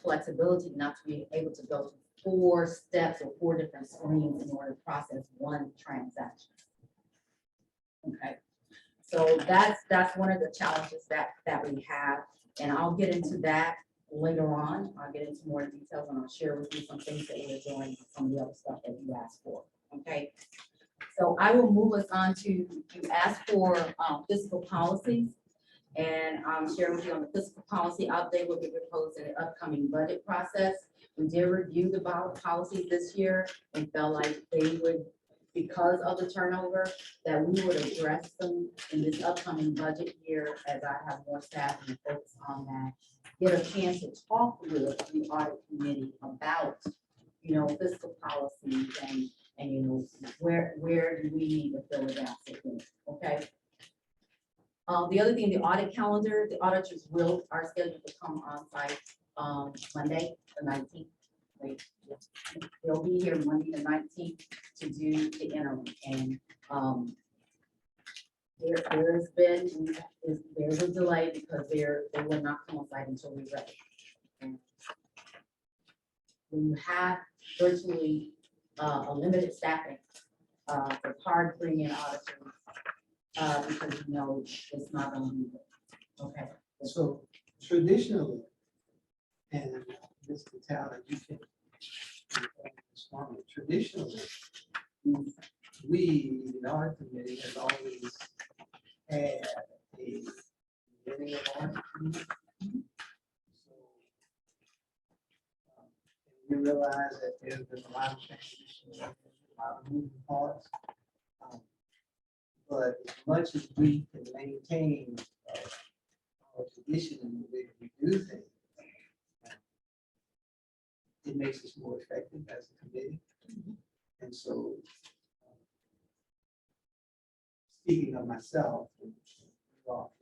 flexibility not to be able to go to 4 steps or 4 different screens in order to process one transaction. Okay, so that's one of the challenges that we have, and I'll get into that later on. I'll get into more details and I'll share with you some things that we're doing, some of the other stuff that you asked for, okay? So I will move us on to, you asked for fiscal policies. And I'm sharing with you on the fiscal policy update will be proposed in the upcoming budget process. We did review the policies this year and felt like they would, because of the turnover, that we would address them in this upcoming budget year as I have more staff and focus on that. Get a chance to talk with the audit committee about, you know, fiscal policies and you know, where do we need to fill the gaps in, okay? The other thing, the audit calendar, the auditors are scheduled to come on site Monday, the 19th. They'll be here Monday, the 19th to do the interim. And there's a delay because they will not come on site until we're ready. And when you have virtually a limited staffing, it's hard to bring in auditors because you know it's not going to be good. Okay. So traditionally, and Mr. Talent, you can respond. Traditionally, we in our committee has always had a beginning of audit committee. So, we realize that there's been a lot of changes, a lot of moving parts. But as much as we can maintain our tradition in the way we do things, it makes us more effective as a committee. And so, speaking of myself, and you all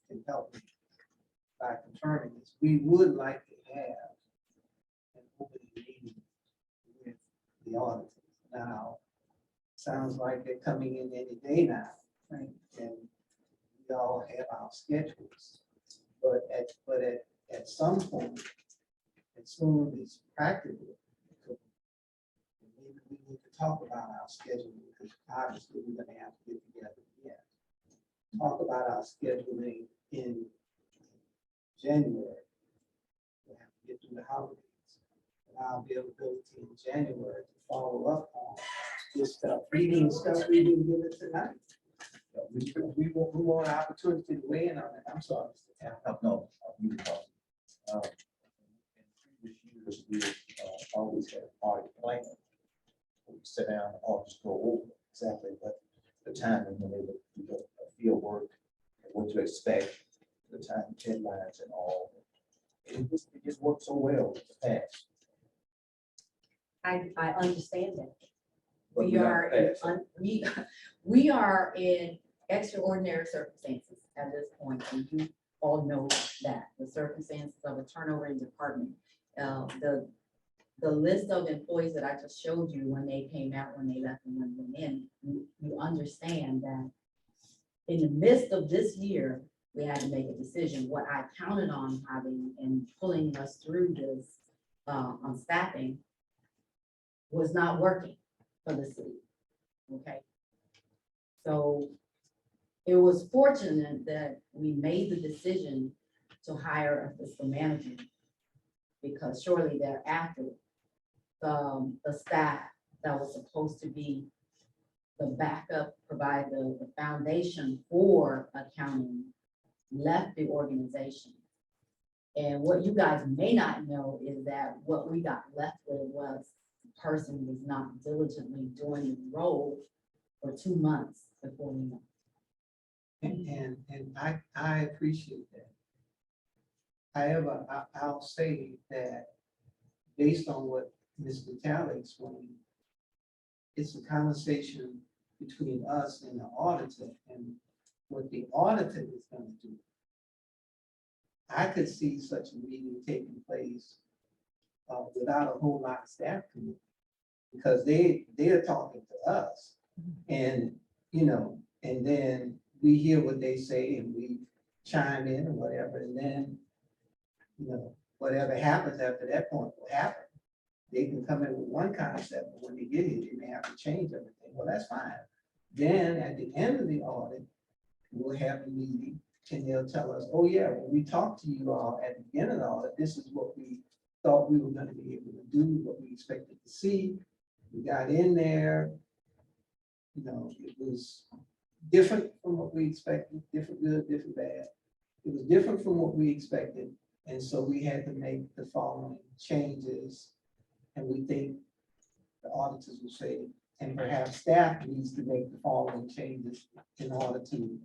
can help me by confirming this, we would like to have an opening meeting with the auditors. Now, sounds like they're coming in any day now, right? And we all have our schedules. But at some point, as soon as practical, maybe we need to talk about our schedule because obviously we're gonna have to get together again. Talk about our scheduling in January. We'll have to get through the holidays. And our availability in January to follow up on this stuff, reading stuff we didn't give it tonight. We want an opportunity to weigh in on it. I'm sorry, Mr. Town. No, you can talk. In previous years, we always had audit plan. We sit down and all just go over exactly what the time and when they would do the field work and what to expect, the time deadlines and all. It just worked so well in the past. I understand that. But We are past. we are in extraordinary circumstances at this point, and you all know that the circumstances of a turnover in department. The list of employees that I just showed you when they came out, when they left, and when they went in, you understand that in the midst of this year, we had to make a decision. What I counted on having and pulling us through this on staffing was not working for the city. Okay. So it was fortunate that we made the decision to hire a fiscal manager because shortly thereafter, the staff that was supposed to be the backup, provide the foundation for accounting left the organization. And what you guys may not know is that what we got left with was the person was not diligently doing the role for 2 months before we know. And I appreciate that. However, I'll say that based on what Ms. Vitale explained, it's a conversation between us and the auditor and what the auditor is going to do. I could see such a meeting taking place without a whole lot of staff committee because they're talking to us and, you know, and then we hear what they say and we chime in or whatever, and then, you know, whatever happens after that point will happen. They can come in with one concept, but when they get here, they may have to change everything. Well, that's fine. Then at the end of the audit, we'll have a meeting and they'll tell us, oh yeah, when we talked to you all at the beginning of all that, this is what we thought we were gonna be able to do, what we expected to see. We got in there, you know, it was different from what we expected, different good, different bad. It was different from what we expected, and so we had to make the following changes. And we think the auditors will say, and perhaps staff needs to make the following changes in order to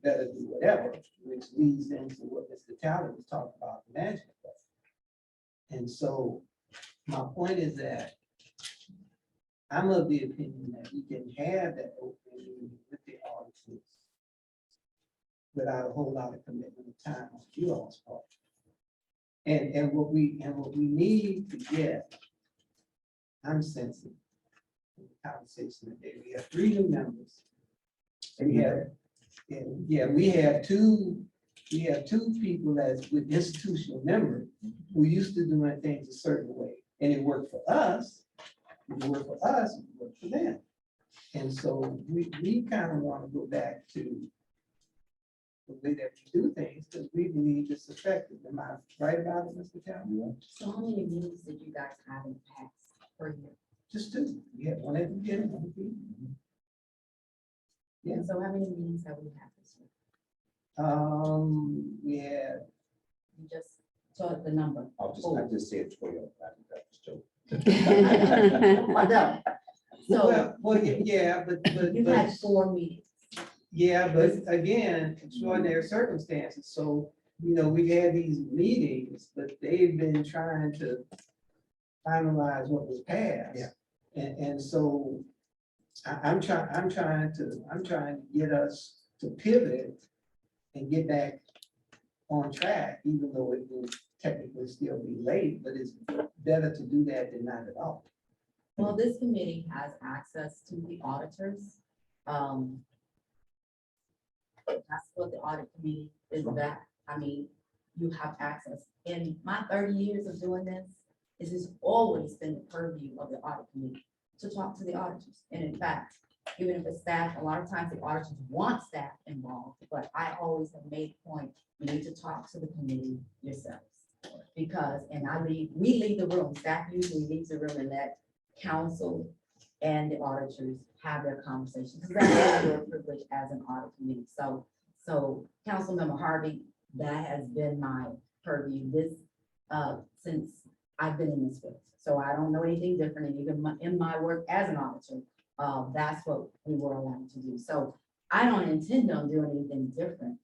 better do whatever, which leads into what Mr. Talley was talking about, the management. And so my point is that I'm of the opinion that we can have that open meeting with the auditors without a whole lot of commitment of time on you all's part. And what we need to get, I'm sensing in the conversation today, we have 3 new members. And we have two people that's with institutional memory who used to doing things a certain way, and it worked for us. It worked for us, it worked for them. And so we kind of want to go back to the way that we do things, because we believe it's effective. Am I right about it, Mr. Talley? So how many meetings did you guys have in the past per year? Just 2. We had one at the beginning, one at the end. Yeah. And so how many meetings have we had this year? We had, You just told the number. I just said 12. I think that was joke. No. So well, yeah, but. you had 4 meetings. Yeah, but again, extraordinary circumstances. So, you know, we've had these meetings, but they've been trying to finalize what was passed. Yeah. And so I'm trying to get us to pivot and get back on track, even though it will technically still be late, but it's better to do that than not at all. Well, this committee has access to the auditors. That's what the audit committee is about. I mean, you have access. In my 30 years of doing this, it has always been the purview of the audit committee to talk to the auditors. And in fact, even if it's staff, a lot of times the auditors want staff involved, but I always have made a point, you need to talk to the committee yourselves. Because, and we leave the room, staff usually leaves the room and let council and the auditors have their conversations. Because that's your privilege as an audit committee. So Councilmember Harvey, that has been my purview since I've been in this field. So I don't know anything different, and even in my work as an auditor, that's what we were allowed to do. So I don't intend on doing anything different.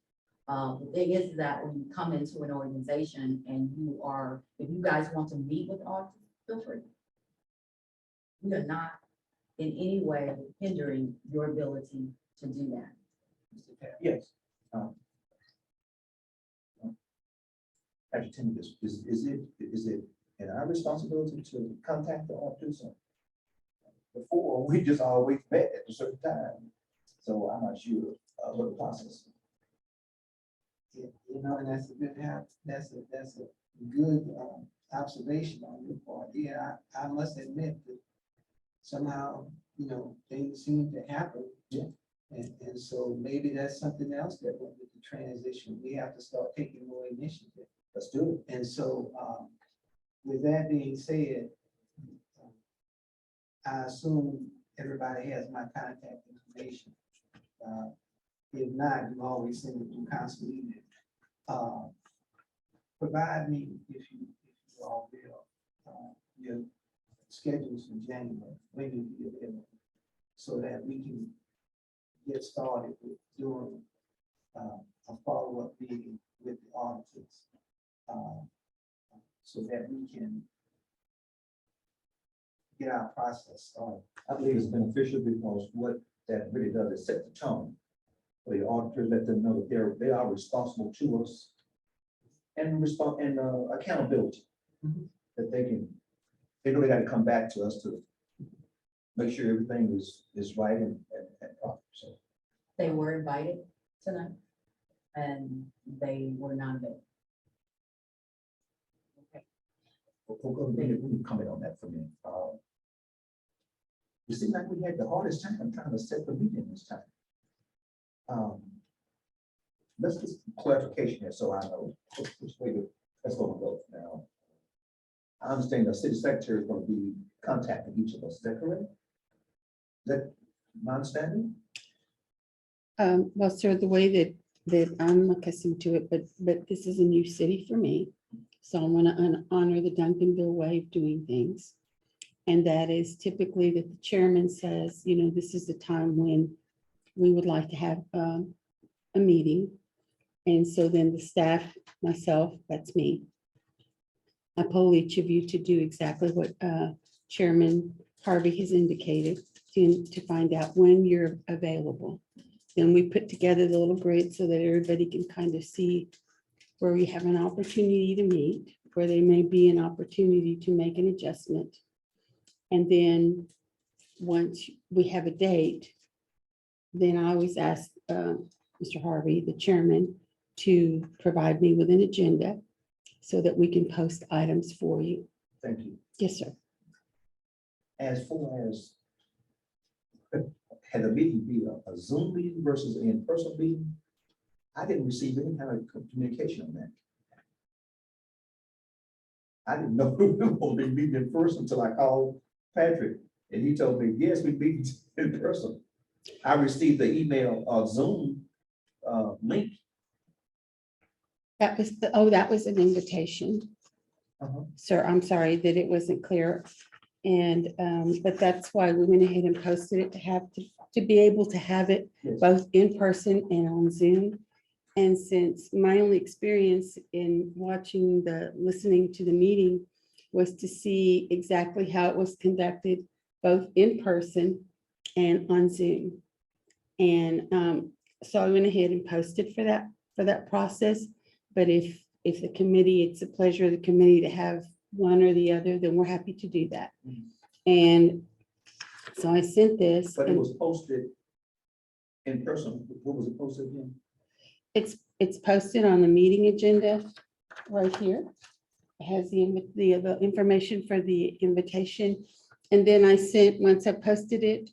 The thing is that when you come into an organization and if you guys want to meet with auditors, feel free. We are not in any way hindering your ability to do that. Mr. Talley. Yes. Actually, tell me this, is it in our responsibility to contact the auditors? Before, we just always met at a certain time, so I'm not sure what the process is. Yeah, you know, and that's a good observation on your part. Yeah, I must admit that somehow, you know, things seem to happen. Yeah. And so maybe that's something else that with the transition, we have to start taking more initiative. Let's do it. And so, with that being said, I assume everybody has my contact information. If not, you always send it through council email. Provide me, if you all will, your schedules for January, when you be available, so that we can get started with doing a follow-up meeting with the auditors, so that we can get our process started. I believe it's beneficial because what that really does is set the tone for the auditors, let them know that they are responsible to us and accountability. Mhm. That they know they got to come back to us to make sure everything is right and proper. So They were invited tonight and they were not available. Okay. let me comment on that for a minute. It seemed like we had the hardest time trying to set the meeting this time. let's get some clarification here, so I know which way that's gonna go now. I understand the city secretary is gonna be contacting each of us, is that correct? Is that my understanding? Well, sir, the way that I'm accustomed to it, but this is a new city for me. So I want to honor the Duncanville way of doing things. And that is typically that the chairman says, you know, this is the time when we would like to have a meeting. And so then the staff, myself, that's me. I poll each of you to do exactly what Chairman Harvey has indicated to find out when you're available. Then we put together the little grid so that everybody can kind of see where we have an opportunity to meet, where there may be an opportunity to make an adjustment. And then once we have a date, then I always ask Mr. Harvey, the chairman, to provide me with an agenda so that we can post items for you. Thank you. Yes, sir. As far as, had the meeting be a Zoom meeting versus an in-person meeting? I didn't receive any kind of communication on that. I didn't know we were going to be meeting in person until I called Patrick, and he told me, yes, we meet in person. I received the email Zoom link. That was that was an invitation. Sir, I'm sorry that it wasn't clear. And, but that's why we went ahead and posted it to be able to have it Yes. both in person and on Zoom. And since my only experience in listening to the meeting was to see exactly how it was conducted, both in person and on Zoom. And so I went ahead and posted for that process. But if the committee, it's a pleasure of the committee to have one or the other, then we're happy to do that. And so I sent this. But it and was posted in person. What was it posted again? It's posted on the meeting agenda right here. It has the information for the invitation. And then I sent, once I posted it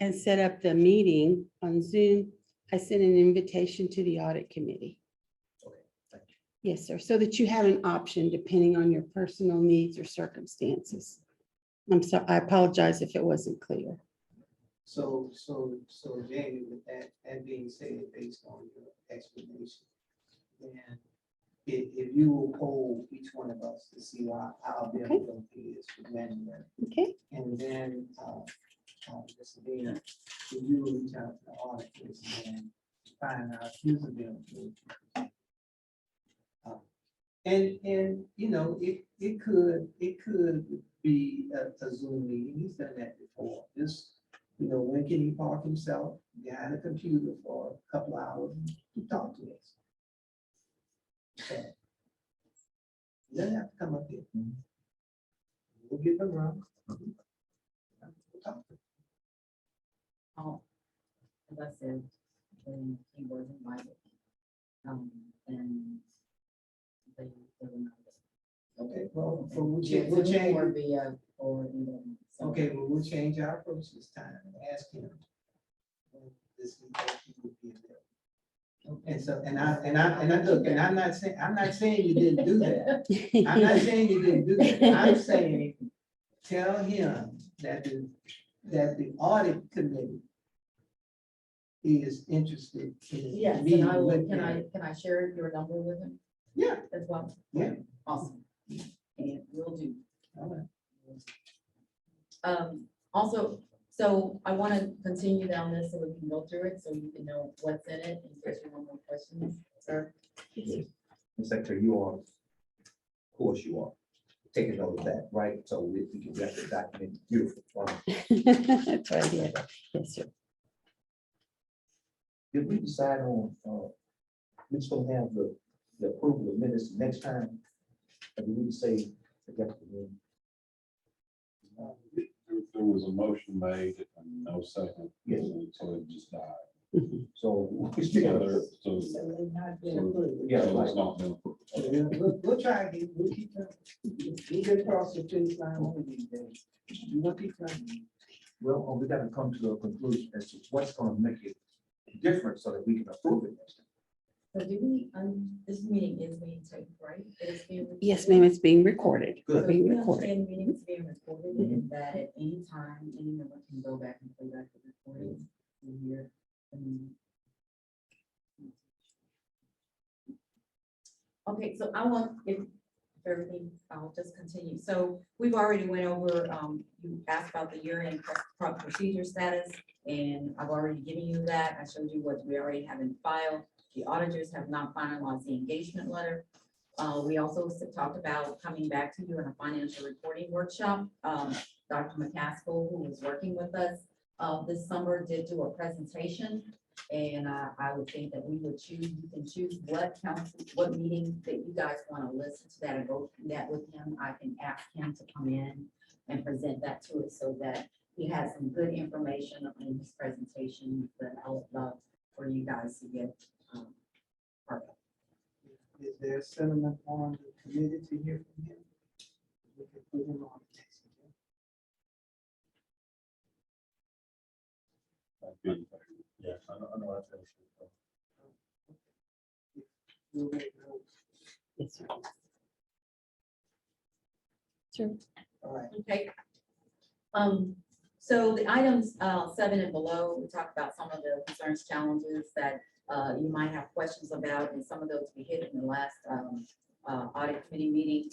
and set up the meeting on Zoom, I sent an invitation to the audit committee. Okay, thank you. Yes, sir. So that you have an option depending on your personal needs or circumstances. I apologize if it wasn't clear. So Jamie, with that being said, based on your explanation, then if you will poll each one of us to see how available it is for January, Okay, and then Mr. Dean, if you will reach out to the auditors and find out who's available. And you know, it could be a Zoom meeting. He's done that before. Just, you know, when can he park himself behind a computer for a couple hours and talk to us? So, you doesn't have to come up here. We'll get them wrong. We'll talk. Oh, as I said, when he was invited, and they were not. Okay, well, so we'll Yeah, change, we'll change. Or via, or, you know. So- Okay, well, we'll change our approach this time and ask him when this meeting would be available. And so, and I look, and I'm not saying you didn't do that. I'm not saying you didn't do that. I'm saying, tell him that the audit committee is interested in Yes, and meeting I will, with can him. I share your number with him Yeah, as well? yeah. Awesome. And we'll do. All right. Also, so I want to continue down this so we can go through it, so you can know what's in it, in case you have more questions, sir. Ms. Secretary, you are, of course you are, taking note of that, right? So we can get the document beautiful. that's right. Yeah. Yes, sir. Did we decide on, we're just gonna have the approval of minutes next time? Or did we say? There was a motion made and no second. Yes. So it just died. So. So there, so, So they've not been so approved. Yeah, so right. it's not been approved. We'll try again. We'll keep trying. We'll get across the finish line one of these days. We'll keep trying. Well, we gotta come to a conclusion as to what's gonna make it different so that we can approve it next time. So do we, this meeting is being taped, right? It is being recorded? Yes, ma'am, it's being recorded. Good. So Being we recorded. understand the meeting is being recorded and that at any time, any member can go back and play back the recording and hear. the meeting. Okay, so I want, if everything, I'll just continue. So we've already went over, you asked about the year-end procedure status, and I've already given you that. I showed you what we already have in file. The auditors have not finalized the engagement letter. We also talked about coming back to you in a financial reporting workshop. Dr. McCaskill, who was working with us this summer, did do a presentation. And I would think that we would choose, you can choose what council, what meeting that you guys want to listen to that and go through that with him. I can ask him to come in and present that to us so that he has some good information in his presentation that I would love for you guys to get. Part of. Is there a sentiment on the committee to hear from him? We can put him on the next agenda. Yeah, I know that's. We'll make those. Yes, sir. Sure. All right. Okay. So the items 7 and below, we talked about some of the concerns, challenges that you might have questions about, and some of those we hit in the last audit committee meeting.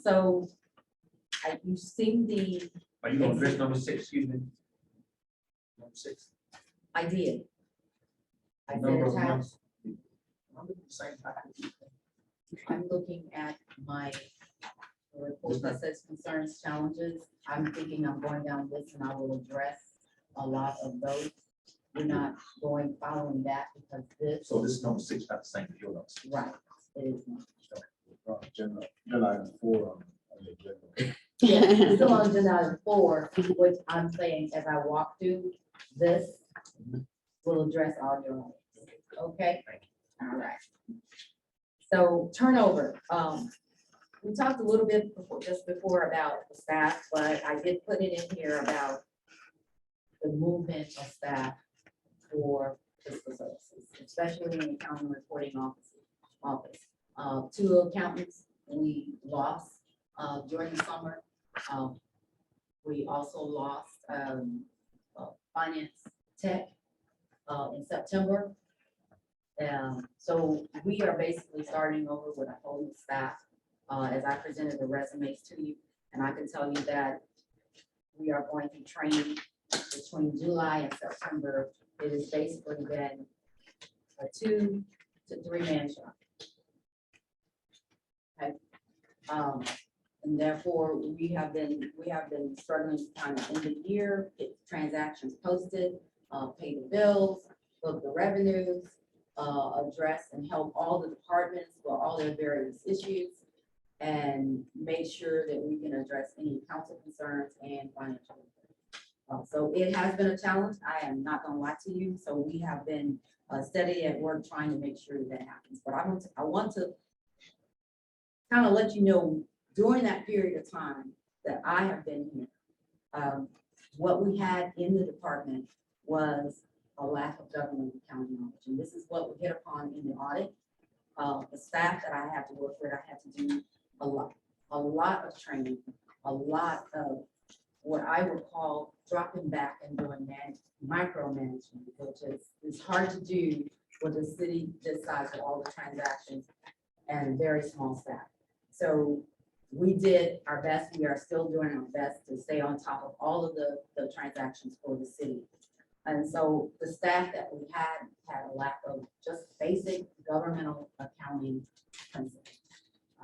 So you've seen the, Are you gonna address number 6, excuse me? Number 6. I did. I said Number of attach. months. I'm looking at the same package. I'm looking at my report that says concerns, challenges. I'm thinking I'm going down this and I will address a lot of those. We're not following that because this, So this is number 6, not the same as your notes. right, it is not. Agenda item 4 on the agenda. Yeah, still on agenda item 4, which I'm saying as I walk through this, will address all your items. Okay? All right. So turnover, we talked a little bit before, just before about the staff, but I did put it in here about the movement of staff for fiscal services, especially in the accounting reporting office. 2 accountants we lost during the summer. We also lost finance tech in September. So we are basically starting over with a whole new staff. As I presented the resumes to you, and I can tell you that we are going through training between July and September. It has basically been a 2 to 3 man shop. Okay. And therefore we have been struggling to kind of end the year, get transactions posted, pay the bills, book the revenues, address and help all the departments with all their various issues, and make sure that we can address any council concerns and financial. So it has been a challenge. I am not gonna lie to you. So we have been steady at work trying to make sure that happens. But I want to kind of let you know during that period of time that I have been here, what we had in the department was a lack of government accounting knowledge. And this is what we hit upon in the audit. The staff that I had to work with, I had to do a lot of training, a lot of what I would call dropping back and doing micromanagement, which is hard to do with the city this size with all the transactions and very small staff. So we did our best. We are still doing our best to stay on top of all of the transactions for the city. And so the staff that we had a lack of just basic governmental accounting principles.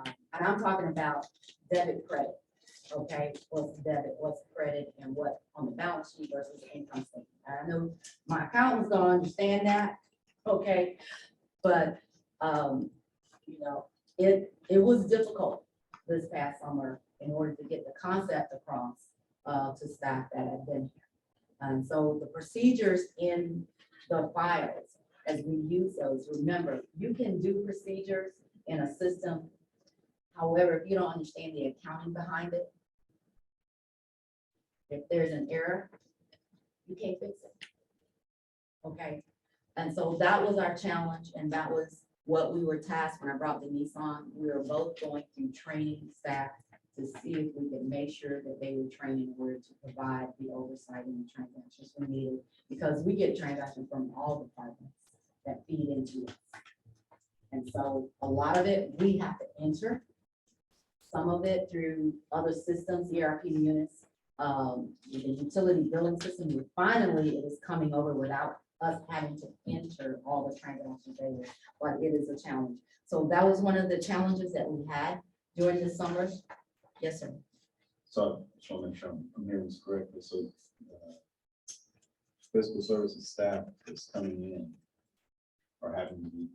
And I'm talking about debit, credit, okay? What's debit, what's credit, and what on the balance sheet versus the income statement. I know my accountants don't understand that, okay? But, you know, it was difficult this past summer in order to get the concept across to staff that had been here. And so the procedures in the files, as we use those, remember, you can do procedures in a system. However, if you don't understand the accounting behind it, if there's an error, you can't fix it. Okay, And so that was our challenge, and that was what we were tasked when I brought Denise on. We were both going through training staff to see if we could make sure that they were trained in order to provide the oversight and the transactions we needed, because we get transactions from all departments that feed into us. And so a lot of it, we have to enter, some of it through other systems, ERP units, the utility billing system. Finally, it is coming over without us having to enter all the transactions there, but it is a challenge. So that was one of the challenges that we had during the summer. Yes, sir. So I just want to make sure I'm hearing this correctly. So fiscal services staff that's coming in are having to be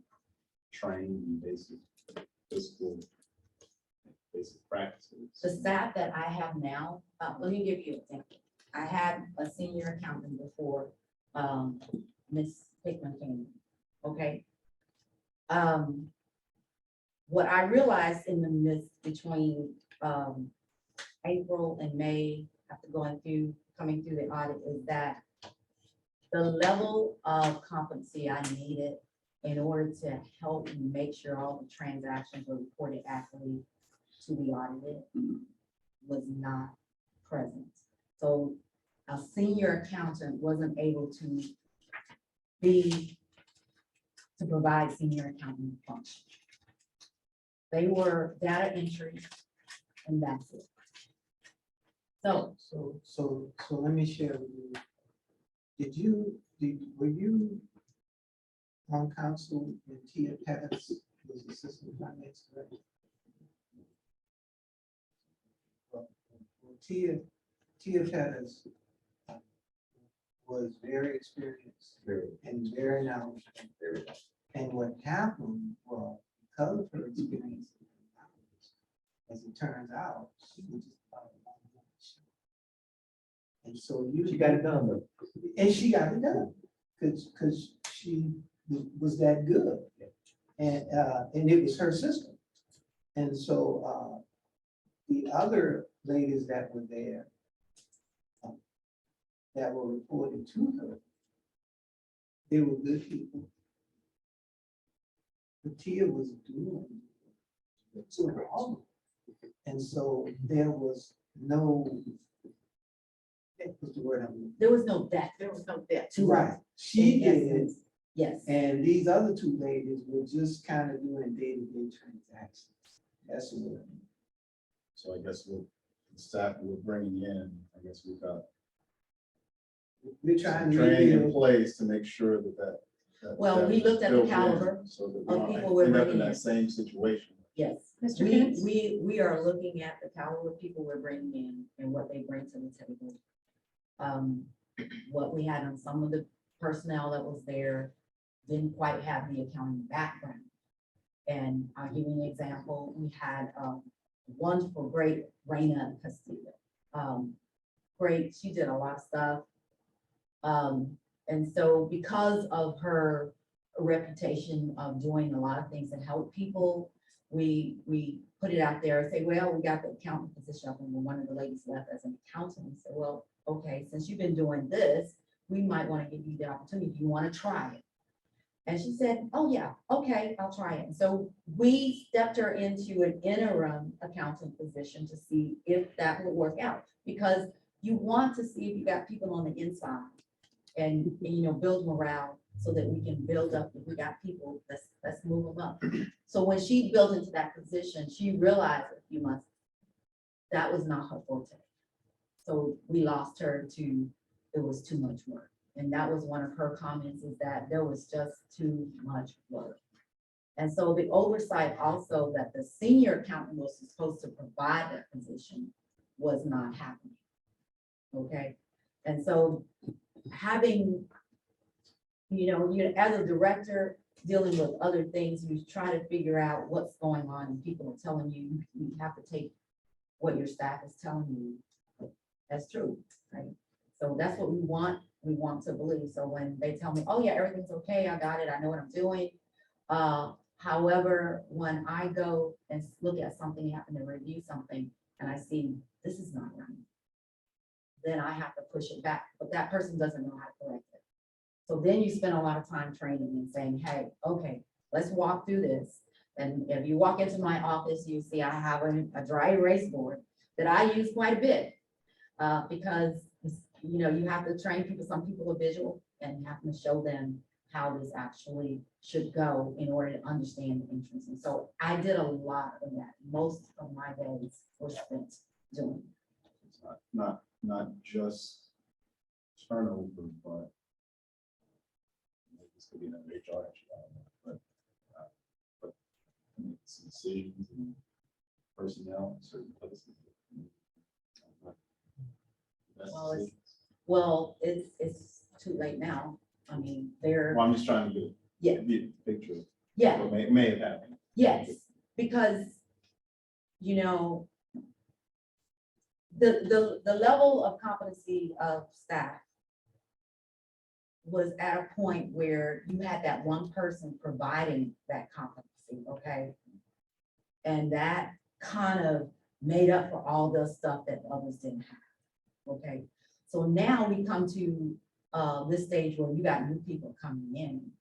trained in basic practices. The staff that I have now, let me give you an example. I had a senior accountant before, Ms. Hickman came, okay? What I realized in the midst between April and May, after coming through the audit, is that the level of competency I needed in order to help me make sure all the transactions were reported accurately to be audited was not present. So a senior accountant wasn't able to provide senior accounting function. They were data entry and that's it. So let me share with you. Were you on council when Tia Pettis was assistant finance director? Well, Tia Pettis was very experienced and very knowledgeable. And what happened was, because of her experience, as it turns out, she was just about a and so She got it done though. and she got it done, because she was that good. And it was her system. And so the other ladies that were there, that were reported to her, they were good people. But Tia was doing it all. And so there was no, what's the word I'm looking There was no depth. There was no depth. for? Right, she In did, essence, yes. and these other two ladies were just kind of doing day-to-day transactions. That's the word. So I guess with the staff we're bringing in, I guess we've got We're trying to training in rebuild. place to make sure that. Well, we looked at the built in caliber so that we of don't people we're end up bringing in in. that same situation. Yes, Mr. we, Kenneth? we are looking at the caliber of people we're bringing in and what they bring to the table. What we had on some of the personnel that was there didn't quite have the accounting background. And I'll give you an example. We had wonderful, great Raina Castillo. Great, she did a lot of stuff. And so because of her reputation of doing a lot of things that help people, we put it out there and say, well, we got the accountant position up, and one of the ladies left as an accountant. We said, well, okay, since you've been doing this, we might want to give you the opportunity. Do you want to try it? And she said, oh yeah, okay, I'll try it. And so we stepped her into an interim accountant position to see if that would work out, because you want to see if you got people on the inside and you know, build morale so that we can build up. If we got people, let's move them up. So when she built into that position, she realized a few months that was not her forte. So we lost her to, it was too much work. And that was one of her comments, is that there was just too much work. And so the oversight also that the senior accountant was supposed to provide that position was not happening. Okay, and so having, you know, as a director dealing with other things, you try to figure out what's going on, and people are telling you, you have to take what your staff is telling you. That's true, right? So that's what we want to believe. So when they tell me, oh yeah, everything's okay, I got it, I know what I'm doing. However, when I go and look at something, happen to review something, and I see this is not right, then I have to push it back, but that person doesn't know how to correct it. So then you spend a lot of time training and saying, hey, okay, let's walk through this. And if you walk into my office, you see I have a dry erase board that I use quite a bit. Because, you know, you have to train people, some people are visual, and you have to show them how this actually should go in order to understand the entrance. And so I did a lot of that. Most of my days were spent doing. It's not just turnover, but this could be an HR issue, I don't know, but make some decisions and personnel in certain places. That's Well, it's- decisions. Well, it's too late now. I mean, they're, Well, I'm just trying to Yeah. get a picture of yeah, what may have happened. yes, because, you know, the level of competency of staff was at a point where you had that one person providing that competency, okay? And that kind of made up for all the stuff that others didn't have, okay? So now we come to this stage where you got new people coming in,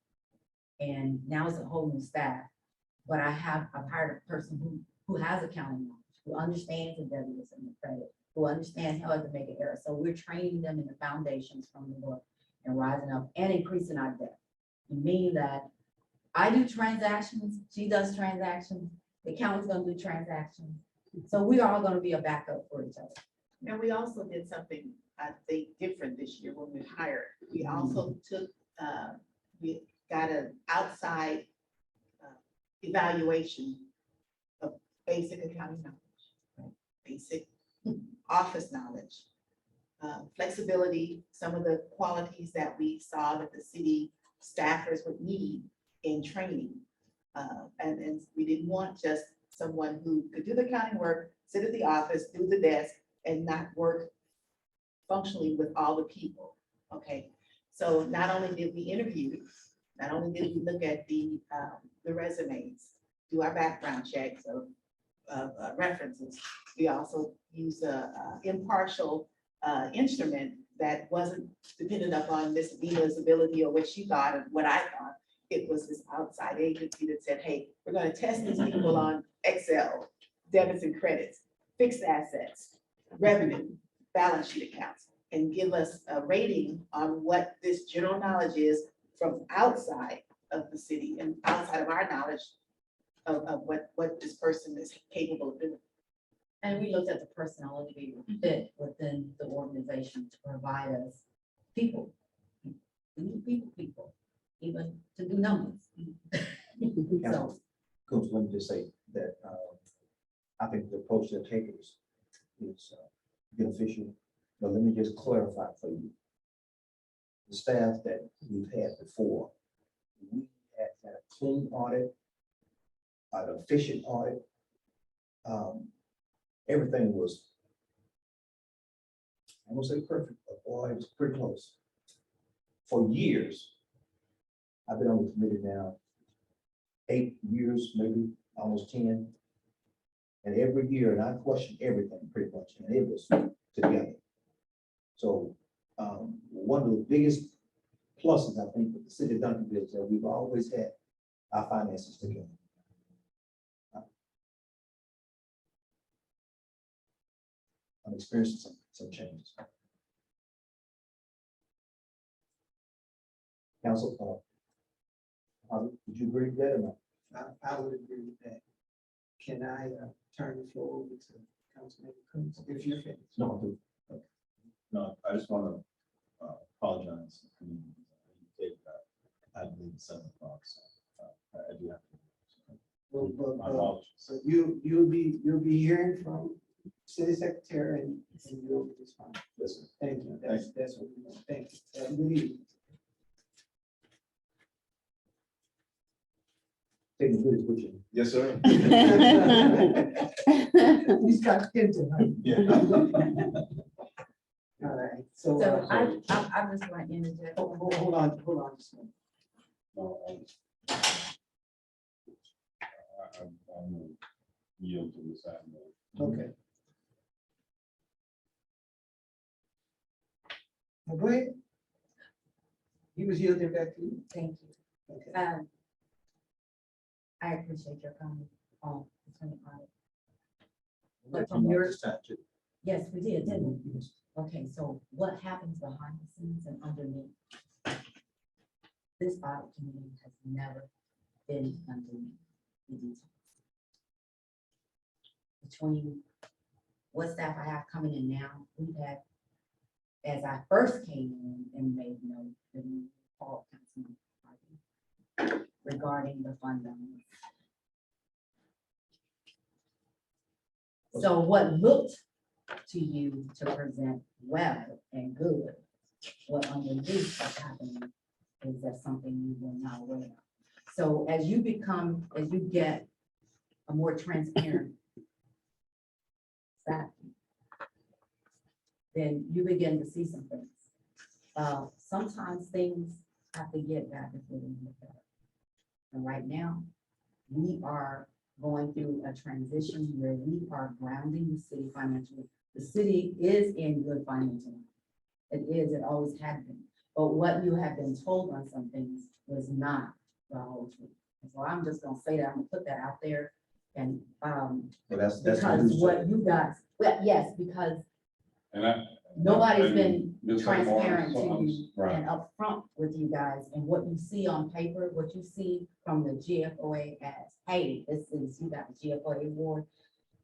and now it's a whole new staff. But I've hired a person who has accounting knowledge, who understands the debits and the credit, who understands how to make an error. So we're training them in the foundations from the book and rising up and increasing our depth. Meaning that I do transactions, she does transactions, the accountant's gonna do transactions. So we are all gonna be a backup for each other. And we also did something, I think, different this year when we hired. We also took, we got an outside evaluation of basic accounting knowledge, basic office knowledge, flexibility, some of the qualities that we saw that the city staffers would need in training. And we didn't want just someone who could do the accounting work, sit at the office, do the desk, and not work functionally with all the people, okay? So not only did we interview, not only did we look at the resumes, do our background checks of references, we also used a impartial instrument that wasn't dependent upon Miss Vina's ability or what she thought and what I thought. It was this outside agency that said, hey, we're gonna test these people on Excel, debits and credits, fixed assets, revenue, balance sheet accounts, and give us a rating on what this general knowledge is from outside of the city and outside of our knowledge of what this person is capable of doing. And we looked at the personality fit within the organization to provide us people. We need people, even to do numbers. So, Coach, let me just say that I think the approach they're taking is beneficial, but let me just clarify for you. The staff that we've had before, we had a clean audit, an efficient audit. Everything was, I won't say perfect, but boy, it was pretty close. For years, I've been on the committee now 8 years, maybe almost 10. And every year, and I questioned everything pretty much, and it was together. So one of the biggest pluses, I think, with the city of Duncanville is that we've always had our finances together. I'm experiencing some changes. Council, would you agree with that or not? I would agree with that. Can I turn the floor over to Councilman Coons if you're finished? No, No, I just want to apologize. I believe it's 7 o'clock, so I do have to. My apologies. So you'll be hearing from city secretary and you'll respond. Yes, sir. Thank you. That's what we want. Thank you. Have a good evening. taking good with you. Yes, sir. He's got Hinton, right? Yeah. All right, so. so I'm just going to interject. Hold on just a minute. No, I'm gonna yield to this item. Okay. Now, go ahead. He was yielding back to you. Thank you. Okay. I appreciate your comment on attorney audit. But Let from me know your, this time, too. yes, we did, didn't we? Okay, so what happens behind the scenes and underneath? This audit committee has never been underneath the details. Between what staff I have coming in now, we've had, as I first came in and made note, the all Councilman regarding the fund balance. So what looked to you to present well and good, what underneath is happening is that something you were not aware of. So as you get a more transparent staff, then you begin to see some things. Sometimes things have to get back before they get better. And right now, we are going through a transition where we are grounding the city financially. The city is in good financial. It is, it always had been. But what you have been told on some things was not the whole truth. And so I'm just gonna say that, I'm gonna put that out there. And, Well, that's because you what said. you guys, well, yes, because And nobody's and been Ms. Omar, transparent to I'm- you right. and upfront with you guys, and what you see on paper, what you see from the GFOA as, hey, this is, you got the GFOA award,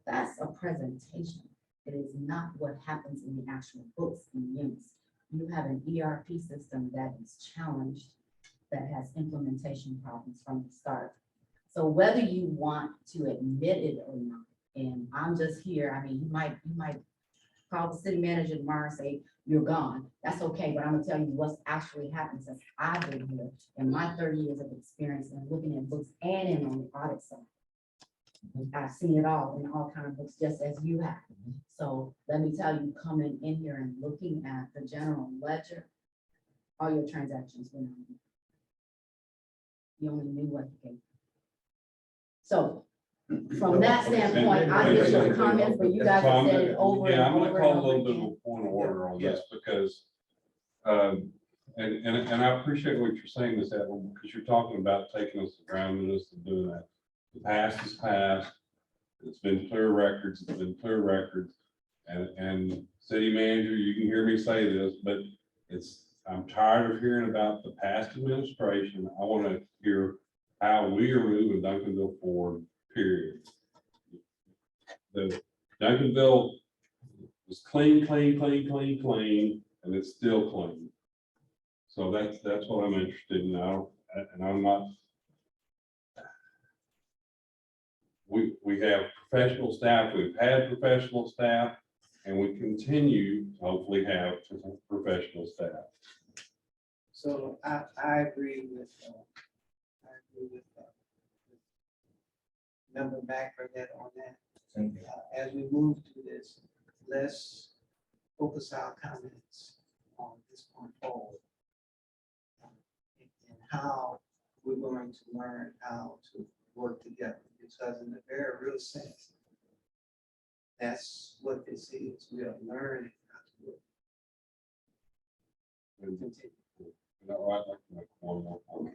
that's a presentation. It is not what happens in the actual books and units. You have an ERP system that is challenged, that has implementation problems from the start. So whether you want to admit it or not, and I'm just here, I mean, you might call the city manager tomorrow and say, you're gone. That's okay, but I'm gonna tell you what's actually happened since I've been here in my 30 years of experience and looking at books and in on the audit side. I've seen it all in all kinds of books, just as you have. So let me tell you, coming in here and looking at the general ledger, all your transactions went on. You only knew what you gave. So from that standpoint, I get your comments, but you guys So have I'm said it gonna- over yeah, and I'm gonna over call and a over little bit of again. a point of order on this because, and I appreciate what you're saying, Ms. Edwin, because you're talking about taking us, grounding us and doing that. The past is past. It's been clear records, it's been clear records. And city manager, you can hear me say this, but I'm tired of hearing about the past administration. I want to hear how we are moving Duncanville forward, period. The Duncanville was clean, and it's still clean. So that's what I'm interested in now, and I'm not. We have professional staff, we've had professional staff, and we continue to hopefully have professional staff. So I agree with Member Bernadette on that. As we move through this, let's focus our comments on this point forward. And how we're going to learn how to work together, because in a very real sense, that's what this is. We are learning how to work. Continue. I'd like to make one more point.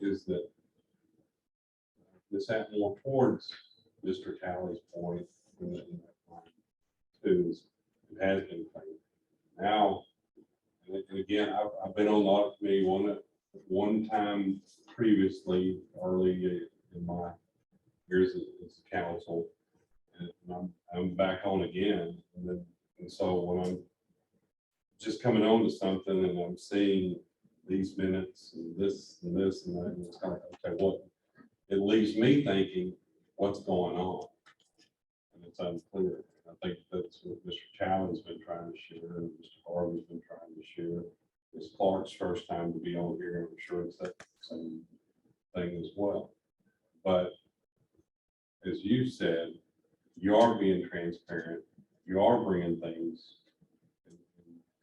Is that this happened more towards Mr. Talley's point in that line, too, is it has been clean. Now, and again, I've been on the audit committee one time previously, early in my years as a council, and I'm back on again. And so when I'm just coming on to something and I'm seeing these minutes and this and this and that, and it's kind of, okay, what it leaves me thinking, what's going on? And it's unclear. I think that's what Mr. Chow's been trying to share, and Mr. Harvey's been trying to share. It's Clark's first time to be on here, and I'm sure it's that same thing as well. But as you said, you are being transparent, you are bringing things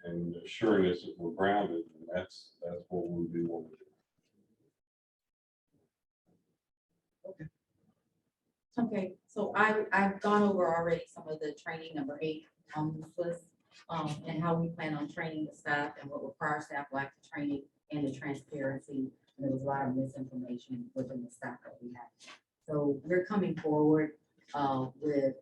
and assuring us that we're grounded, and that's what we do want to do. Okay, so I've gone over already some of the training number 8 on this list, and how we plan on training the staff and what requires staff like the training and the transparency. And there was a lot of misinformation within the staff that we had. So we're coming forward with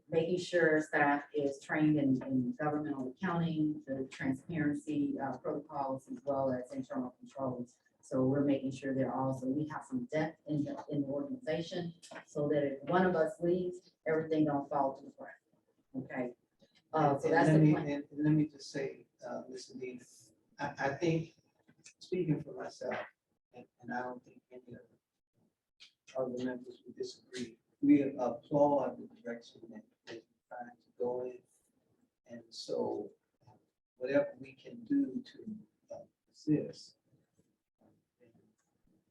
making sure staff is trained in governmental accounting, the transparency protocols, as well as internal controls. So we're making sure they're also, we have some depth in the organization, so that if one of us leaves, everything don't fall to the ground. Okay. So And that's let the me- plan. and let me just say, Ms. Dean, I think, speaking for myself, and I don't think any of the members would disagree, we applaud the direction that you're trying to go in. And so whatever we can do to assist,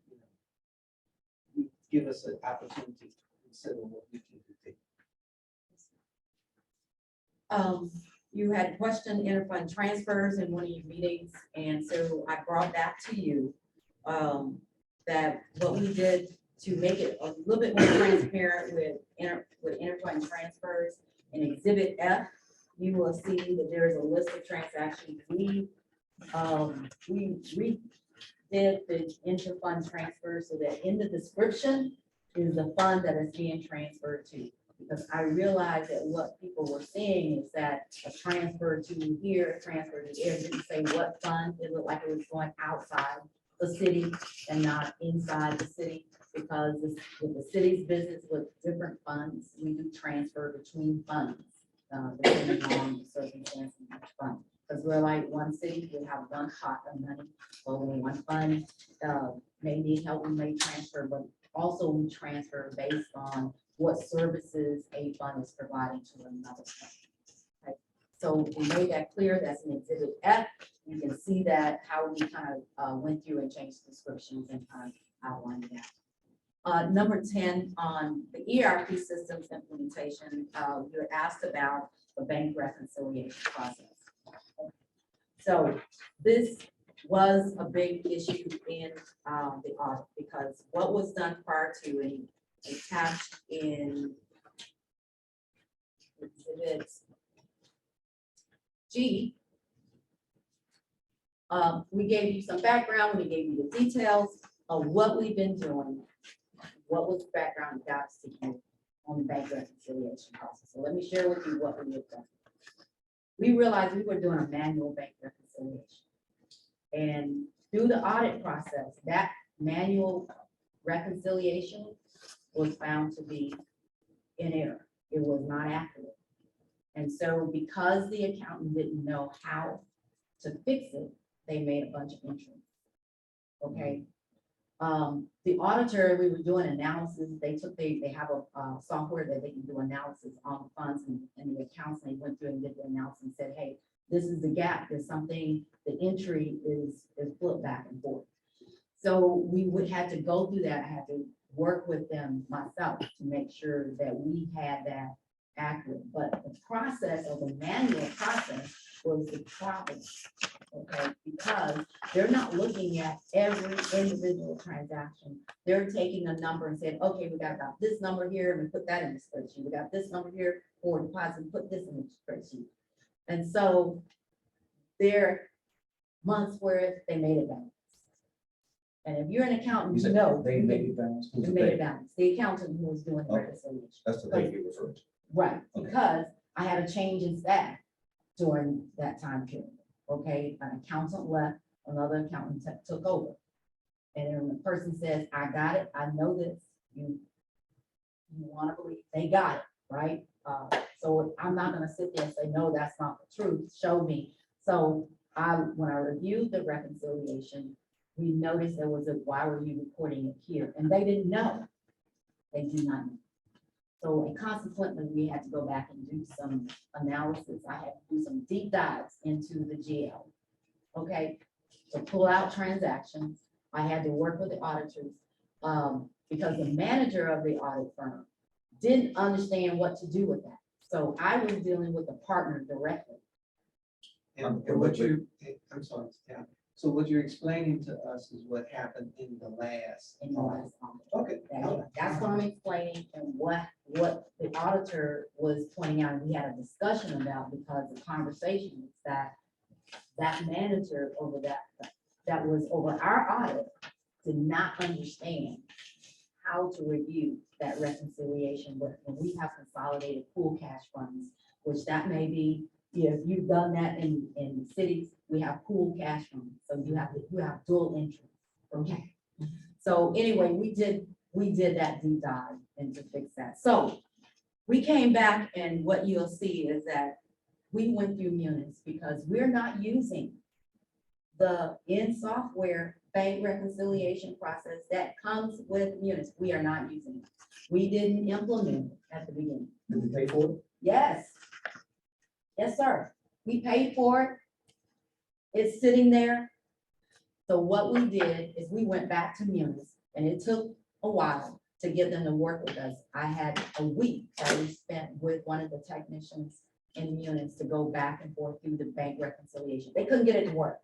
you know, you give us an opportunity to consider what we can do. You had questioned interfund transfers in one of your meetings, and so I brought that to you. That what we did to make it a little bit more transparent with interfund transfers in Exhibit F, you will see that there is a list of transactions. We redid the interfund transfer so that in the description is the fund that is being transferred to. Because I realized that what people were seeing is that a transfer to here, a transfer to there, didn't say what fund. It looked like it was going outside the city and not inside the city. Because with the city's business with different funds, we do transfer between funds, depending on the circumstances of each fund. Because we're like one city, we have one pot of money, or when one fund may need help, we may transfer, but also we transfer based on what services a fund is providing to another fund. Okay. So we made that clear. That's in Exhibit F. You can see that how we kind of went through and changed descriptions and kind of outlined that. Number 10 on the ERP systems implementation, you're asked about the bank reconciliation process. So this was a big issue in the audit, because what was done prior to and attached in Exhibit G, we gave you some background, we gave you the details of what we've been doing, what was the background and guidance to you on the bank reconciliation process. So let me share with you what we have done. We realized we were doing a manual bank reconciliation. And through the audit process, that manual reconciliation was found to be in error. It was not accurate. And so because the accountant didn't know how to fix it, they made a bunch of entries. Okay. The auditor, we were doing analysis. They have a software that they can do analysis on funds and the accounts. And they went through and did the analysis and said, hey, this is the gap. There's something, the entry is flipped back and forth. So we would have to go through that. I had to work with them myself to make sure that we had that accurate. But the process of the manual process was the problem. Okay, because they're not looking at every individual transaction. They're taking a number and saying, okay, we got about this number here, and we put that in the spreadsheet. We got this number here for deposit, put this in the spreadsheet. And so there months where they made it balance. And if you're an accountant, you know. They made it balance. Who's They the made they? it balance. The accountant who was doing the Okay. reconciliation. That's the they you referred to. Right, Okay. because I had a change in staff during that time period. Okay, an accountant left, another accountant took over. And then the person says, I got it, I know this, you want to believe, they got it, right? So I'm not gonna sit there and say, no, that's not the truth, show me. So when I reviewed the reconciliation, we noticed there was why were you reporting it here? And they didn't know. They do not know. So and consequently, we had to go back and do some analysis. I had to do some deep dives into the GL. Okay, to pull out transactions. I had to work with the auditors because the manager of the audit firm didn't understand what to do with that. So I was dealing with the partner directly. And what you, I'm sorry, Tam, So what you're explaining to us is what happened in the last. in the last audit. Okay. That's what I'm explaining and what the auditor was pointing out, and we had a discussion about, because the conversation was that that manager over that was over our audit did not understand how to review that reconciliation when we have consolidated pool cash funds, which that may be, if you've done that in cities, we have pool cash funds, so you have dual entry. Okay. So anyway, we did that deep dive and to fix that. So we came back, and what you'll see is that we went through Munis because we're not using the in-software bank reconciliation process that comes with Munis. We are not using it. We didn't implement it at the beginning. Did we pay for it? Yes. Yes, sir. We paid for it. It's sitting there. So what we did is we went back to Munis, and it took a while to get them to work with us. I had a week that we spent with one of the technicians in Munis to go back and forth through the bank reconciliation. They couldn't get it to work.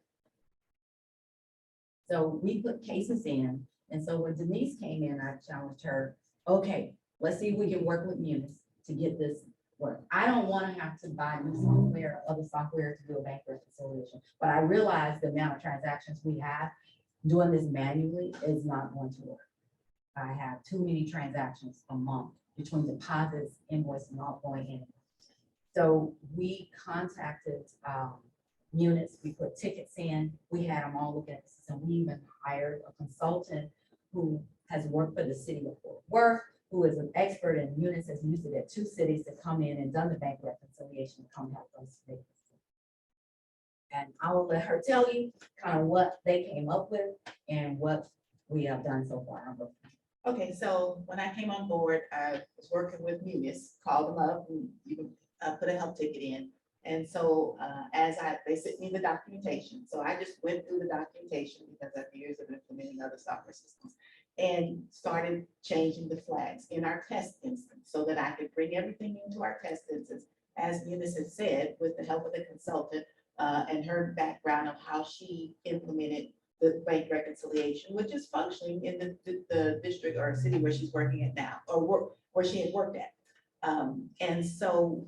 So we put cases in, and so when Denise came in, I challenged her, okay, let's see if we can work with Munis to get this work. I don't want to have to buy new software, other software to do a bank reconciliation, but I realize the amount of transactions we have, doing this manually is not going to work. I have too many transactions a month between deposits, invoice, and outgoing in. So we contacted Munis, we put tickets in, we had them all look at this, and we even hired a consultant who has worked for the city of Fort Worth, who is an expert in Munis, has used it at 2 cities to come in and done the bank reconciliation, to come help us fix it. And I will let her tell you kind of what they came up with and what we have done so far. Okay, so when I came on board, I was working with Munis, called them up, and you can put a help ticket in. And so they sent me the documentation. So I just went through the documentation because I have years of implementing other software systems and started changing the flags in our test instance so that I could bring everything into our test instance, as Munis had said, with the help of the consultant and her background of how she implemented the bank reconciliation, which is functioning in the district or city where she's working at now, or where she had worked at. And so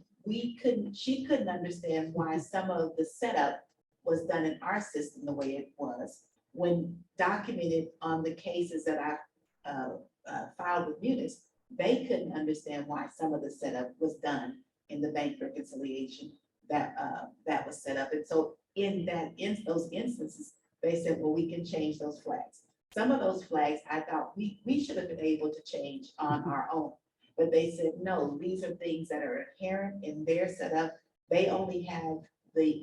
she couldn't understand why some of the setup was done in our system the way it was, when documented on the cases that I filed with Munis. They couldn't understand why some of the setup was done in the bank reconciliation that was set up. And so in those instances, they said, well, we can change those flags. Some of those flags I thought we should have been able to change on our own. But they said, no, these are things that are inherent in their setup. They only have the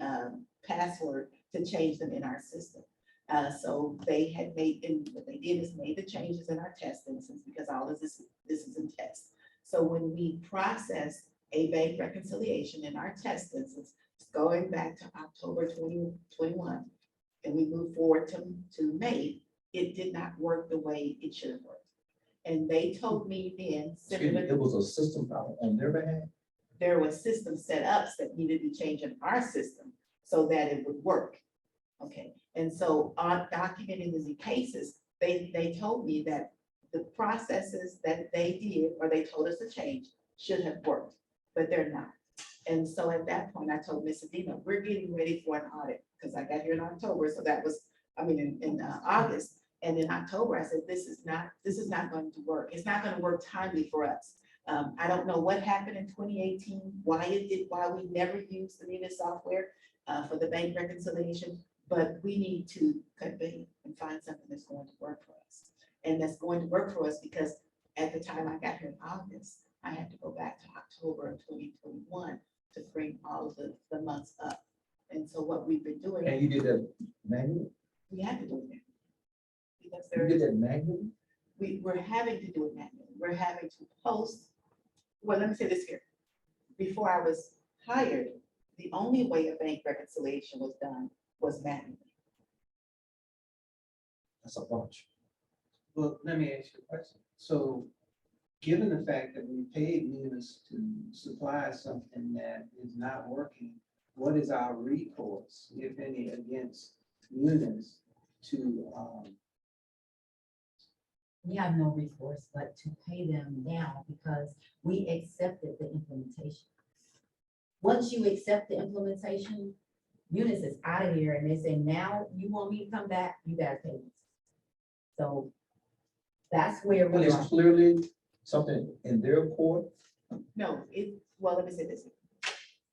password to change them in our system. So they had and what they did is made the changes in our test instance, because all of this is in test. So when we process a bank reconciliation in our test instance, going back to October 2021, and we moved forward to May, it did not work the way it should have worked. And they told me then, It was a system problem on their behalf. there were system setups that needed to be changed in our system so that it would work. Okay, and so on documenting the cases, they told me that the processes that they did, or they told us to change, should have worked, but they're not. And so at that point, I told Miss Adina, we're getting ready for an audit, because I got here in October, so that was, in August. And in October, I said, this is not going to work. It's not going to work timely for us. I don't know what happened in 2018, why we never used the Munis software for the bank reconciliation, but we need to convene and find something that's going to work for us. And that's going to work for us because at the time I got here in August, I had to go back to October of 2021 to bring all of the months up. And so what we've been doing. And you did that manually? We had to do it. Because You did that manually? we're having to do it manually. We're having to post. Well, let me say this here. Before I was hired, the only way a bank reconciliation was done was manually. That's a bunch. Well, let me ask you a question. So, given the fact that we paid Munis to supply something that is not working, what is our recourse, if any, against Munis to, We have no recourse but to pay them now because we accepted the implementation. Once you accept the implementation, Munis is out of here and they say, now you want me to come back, you gotta pay me. So that's where But we it's are. clearly something in their court. No, well, let me say this.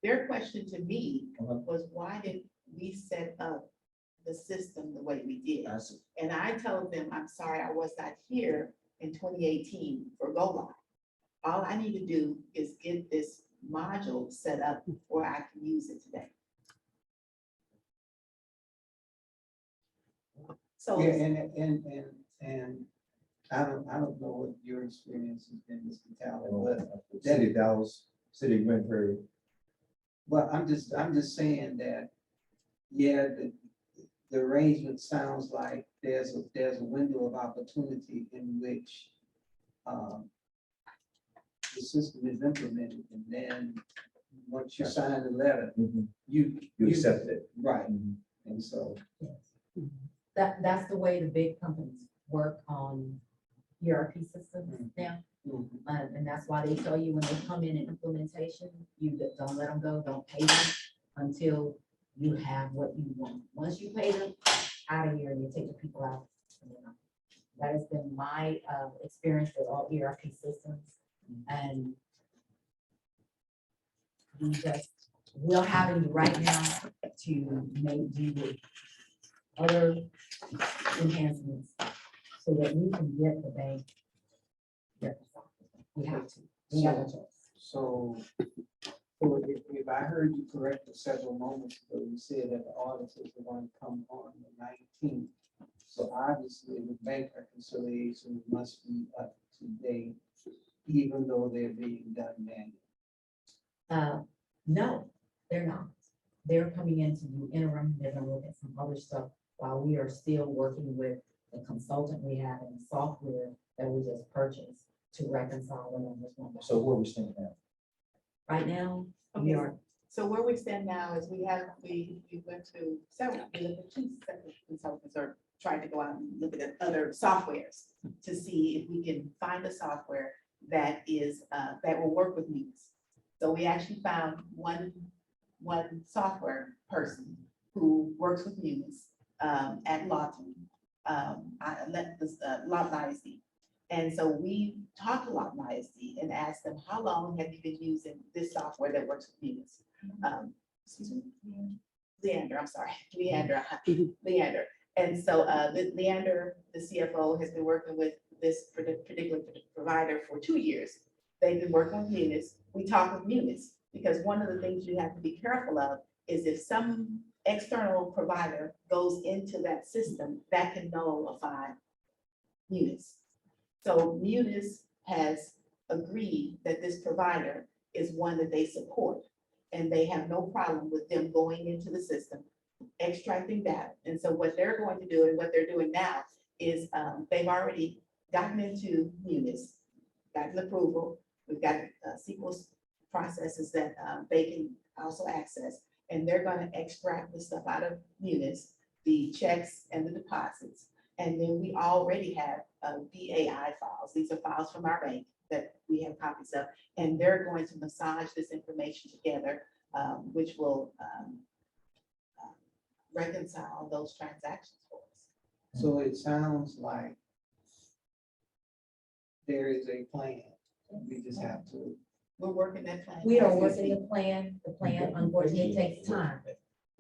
Their question to me Uh-huh. was, why did we set up the system the way we did? I see. And I told them, I'm sorry, I was not here in 2018 for Go Live. All I need to do is get this module set up where I can use it today. So, yeah, and I don't know what your experience has been, Mr. Talent, but City of Dallas, City of Grand Prairie. well, I'm just saying that, yeah, the arrangement sounds like there's a window of opportunity in which the system is implemented, and then once you sign the letter, you. You accept it. Right, and so, That's the way the big companies work on ERP systems now. And that's why they tell you when they come in implementation, you don't let them go, don't pay them until you have what you want. Once you pay them, out of here, and you take the people out. That has been my experience with all ERP systems. And we're having right now to make do with other enhancements so that we can get the bank. We have to. We have a choice. so if I heard you correctly several moments ago, you said that the auditors are going to come on the 19th. So obviously, the bank reconciliation must be up to date, even though they're being done manually. No, they're not. They're coming in to do interim. They're gonna look at some other stuff while we are still working with the consultant we have and the software that we just purchased to reconcile the numbers one by So one. where we stand now? Right now, okay, we are, so where we stand now is we went to several, we looked at 2 separate consultants or tried to go out and look at other softwares to see if we can find a software that is, that will work with Munis. So we actually found one software person who works with Munis at Lawton, Lawton ISD. And so we talked to Lawton ISD and asked them, how long have you been using this software that works with Munis? Excuse me, Leander, I'm sorry, Leander. And so Leander, the CFO, has been working with this particular provider for 2 years. They've been working with Munis. We talk with Munis because one of the things you have to be careful of is if some external provider goes into that system, that can nullify Munis. So Munis has agreed that this provider is one that they support, and they have no problem with them going into the system, extracting data. And so what they're going to do and what they're doing now is they've already gotten into Munis, gotten approval. We've got SQL processes that they can also access, and they're going to extract the stuff out of Munis, the checks and the deposits. And then we already have BAI files. These are files from our bank that we have copies of, and they're going to massage this information together, which will reconcile those transactions for us. So it sounds like there is a plan. We just have to. We're working that plan. we are working the plan. The plan unfortunately takes time.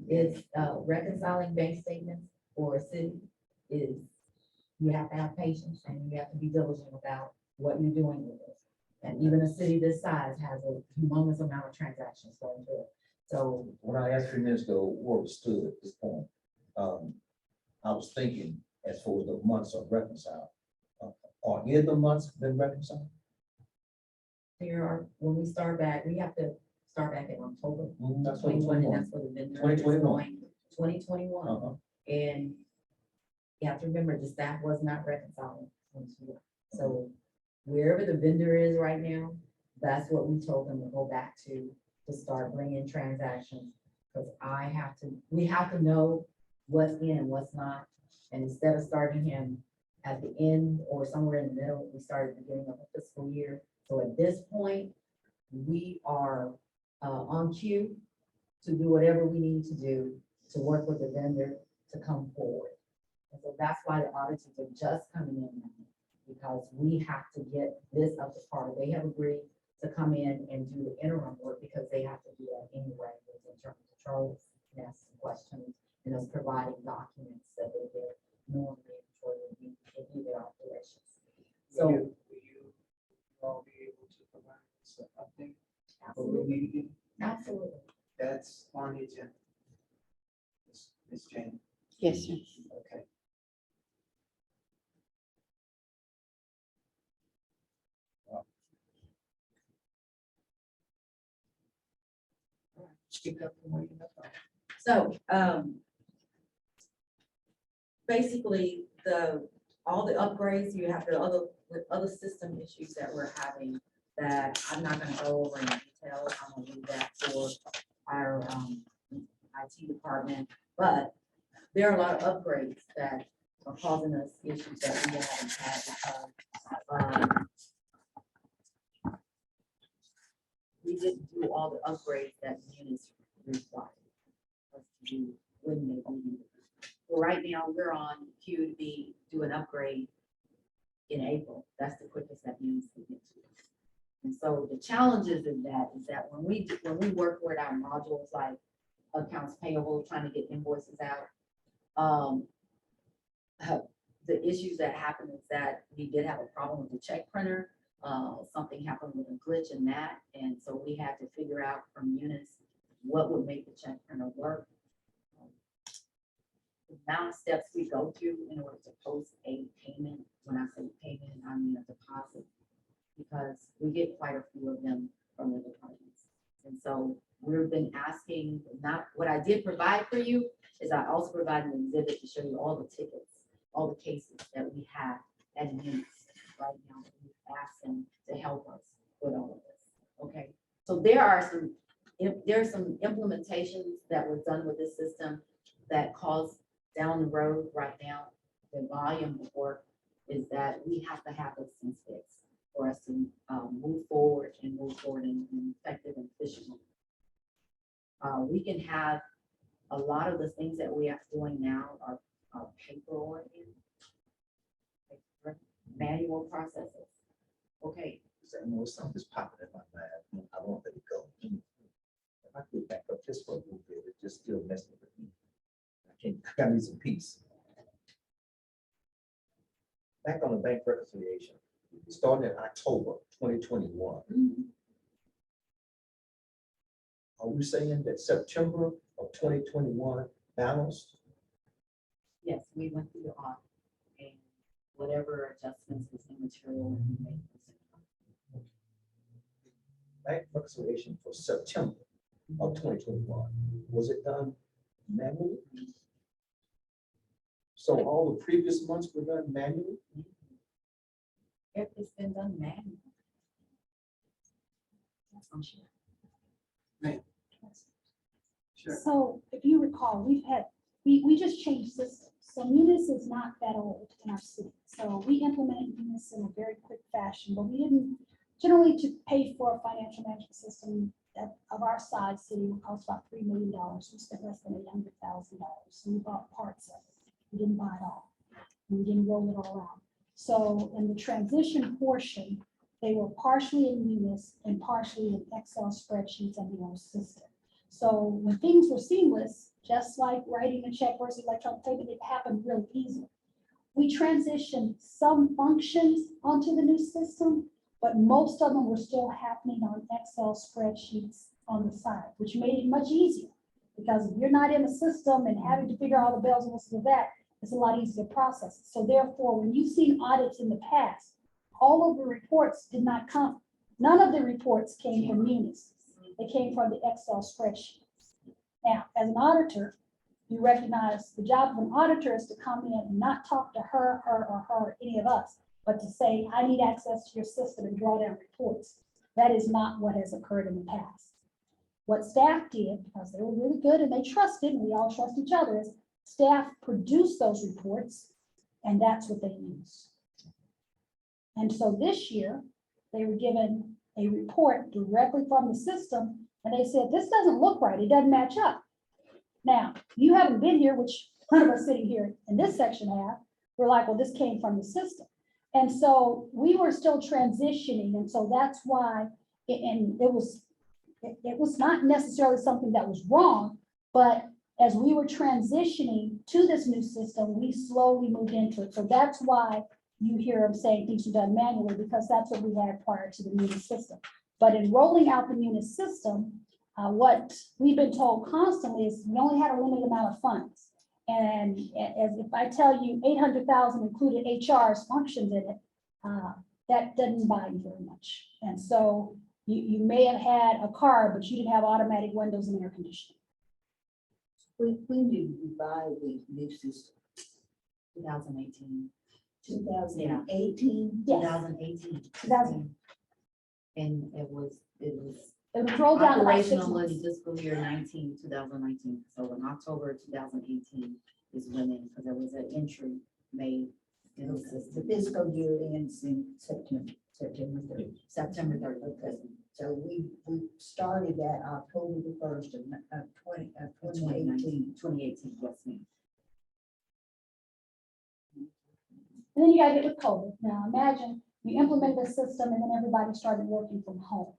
It's reconciling bank statements for a city is, you have to have patience and you have to be diligent about what you're doing with it. And even a city this size has a humongous amount of transactions going through it. So When I asked 3 minutes ago where we stood at this point, I was thinking as far as the months are reconciled. Are any of the months been reconciled? there are, when we start back, we have to start back in October That's what I'm 2020, saying. that's where the vendor is 2021. going, 2021. Uh-huh. And you have to remember, the staff was not reconciling. So wherever the vendor is right now, that's what we told them to go back to start bringing transactions. Because we have to know what's in and what's not. And instead of starting him at the end or somewhere in the middle, we started at the beginning of the fiscal year. So at this point, we are on cue to do whatever we need to do to work with the vendor to come forward. And so that's why the auditors are just coming in now, because we have to get this up to par. They have agreed to come in and do the interim work because they have to do that anyway with internal controls and ask some questions and us providing documents that they get normally for the review their operations. So Will you all be able to provide us an update? What we need to do? absolutely. That's on the agenda. Ms. Jane, Yes, sir. okay. Speak up from where you left off. So, basically, all the upgrades, you have the other system issues that we're having that I'm not gonna go over in detail. I'm gonna leave that for our, IT department. But there are a lot of upgrades that are causing us issues that we haven't had because, we didn't do all the upgrades that units required us to do when they needed. Well, right now, we're on queue to do an upgrade in April. That's the quickest that units can get to. And so the challenges in that is that when we work with our modules like accounts payable, trying to get invoices out, the issues that happen is that we did have a problem with the check printer. Something happened with a glitch in that, and so we had to figure out from Eunice what would make the check printer work. The amount of steps we go through in order to post a payment. When I say payment, I mean a deposit, because we get quite a few of them from the departments. And so we've been asking, not what I did provide for you is I also provided an exhibit to show you all the tickets, all the cases that we have at Eunice right now. We've asked them to help us with all of this. Okay, so there's some implementations that were done with this system that cause down the road right now, the volume of work is that we have to have those things fixed for us to move forward in an effective and efficient way. We can have a lot of the things that we are doing now are paper oriented, manual processes. Okay, I know something's popping in my mind. I won't let it go. If I could back up just for a little bit, it just still messing with me. I gotta need some peace. Back on the bank reconciliation, starting in October 2021. Are we saying that September of 2021 balanced? yes, we went through the audit and whatever adjustments was immaterial and we made those. Bank reconciliation for September of 2021, was it done manually? So all the previous months were done manually? It's been done manually. I'm sure. Sure. So if you recall, we just changed systems. So Munis is not that old in our city. So we implemented Munis in a very quick fashion, but we didn't, generally to pay for a financial management system that of our size city would cost about $3 million. We spent less than $800,000. So we bought parts of it. We didn't buy it all. We didn't roll it all out. So in the transition portion, they were partially in Munis and partially in Excel spreadsheets and the old system. So when things were seamless, just like writing a check versus electronic payment, it happened really easily. We transitioned some functions onto the new system, but most of them were still happening on Excel spreadsheets on the side, which made it much easier. Because if you're not in the system and having to figure out all the bells and whistles of that, it's a lot easier to process. So therefore, when you've seen audits in the past, all of the reports did not come. None of the reports came from Munis. They came from the Excel spreadsheets. Now, as an auditor, you recognize the job of an auditor is to come in and not talk to her, or any of us, but to say, I need access to your system and draw down reports. That is not what has occurred in the past. What staff did, because they were really good and they trusted, and we all trust each other, is staff produce those reports, and that's what they use. And so this year, they were given a report directly from the system, and they said, this doesn't look right, it doesn't match up. Now, you haven't been here, which none of us sitting here in this section have. We're like, well, this came from the system. And so we were still transitioning, and so that's why, and it was not necessarily something that was wrong, but as we were transitioning to this new system, we slowly moved into it. So that's why you hear them saying things were done manually, because that's what we had prior to the Munis system. But in rolling out the Munis system, what we've been told constantly is we only had a limited amount of funds. And as if I tell you 800,000 included HR's functions in it, that doesn't buy you very much. And so you may have had a car, but you didn't have automatic windows and air conditioning. When did you buy the new system? 2018. 2018? Yes. 2018. 2000. And it was It was rolled out in about 6 operational in months. fiscal year 2019. So in October 2018 is when it, because there was an entry made in the The system. fiscal year ends in September 30th. September 30th. Okay, so we started that October the 1st of 2018. 2018, yes, ma'am. And then you got hit with COVID. Now imagine you implemented a system and then everybody started working from home.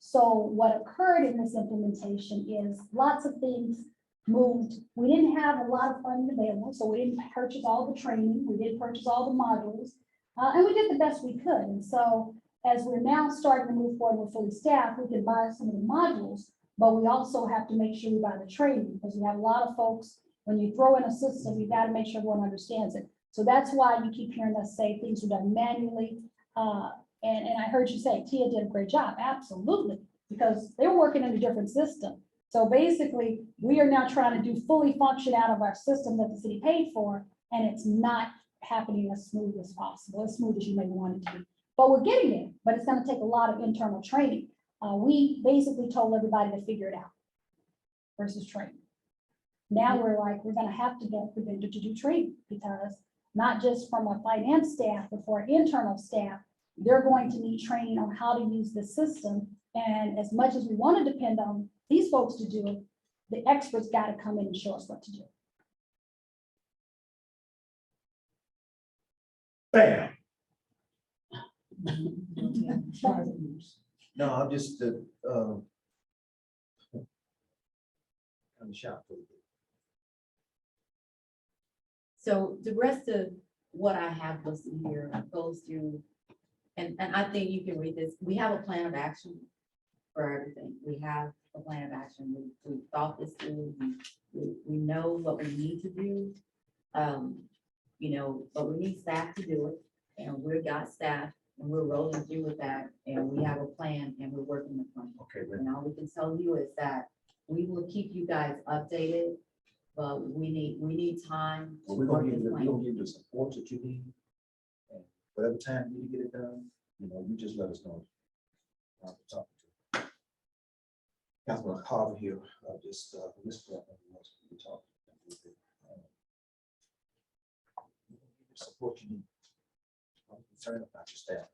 So what occurred in this implementation is lots of things moved. We didn't have a lot of funding available, so we didn't purchase all the training. We didn't purchase all the modules, and we did the best we could. And so as we're now starting to move forward with fully staffed, we can buy some of the modules, but we also have to make sure we buy the training, because we have a lot of folks, when you throw in a system, you got to make sure everyone understands it. So that's why you keep hearing us say things were done manually. And I heard you say Tia did a great job. Absolutely, because they were working in a different system. So basically, we are now trying to do fully function out of our system that the city paid for, and it's not happening as smooth as possible, as smooth as you may want it to be. But we're getting there, but it's going to take a lot of internal training. We basically told everybody to figure it out versus training. Now we're like, we're going to have to get the vendor to do training, because not just from our finance staff, but for our internal staff, they're going to need training on how to use the system. And as much as we want to depend on these folks to do it, the experts got to come in and show us what to do. Bam. No, I'm just, kind of shocked. So the rest of what I have listed here goes through, and I think you can read this. We have a plan of action for everything. We have a plan of action. We thought this through. We know what we need to do. You know, but we need staff to do it, and we've got staff, and we're rolling through with that, and we have a plan, and we're working the plan. Okay, And all we can tell you is that we will keep you guys updated, but we need time. well, to we're gonna work give the you, we're plan. gonna give you the support that you need. And whatever time you need to get it done, you know, you just let us know. I'll be talking to Councilman Carver here, just, this stuff, we talk. Support you need. I'm concerned about your staff.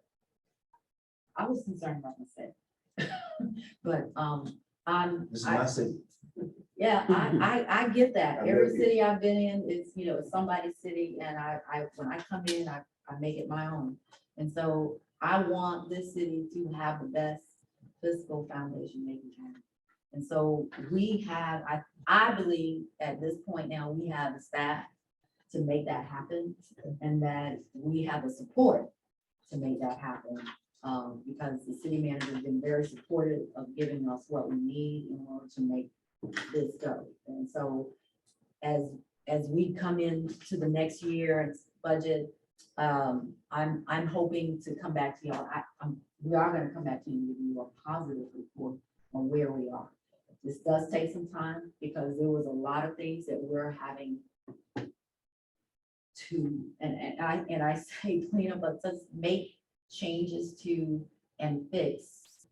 I was concerned about myself. But, This is my city. yeah, I get that. I Every really do. city I've been in is, you know, it's somebody's city, and when I come in, I make it my own. And so I want this city to have the best fiscal foundation they can have. And so we have, I believe at this point now, we have the staff to make that happen, and that we have the support to make that happen. Because the city manager has been very supportive of giving us what we need in order to make this go. And so as we come into the next year's budget, I'm hoping to come back to y'all. We are gonna come back to you and give you a positive report on where we are. This does take some time, because there was a lot of things that we're having to, and I say clean up, but just make changes to and fix.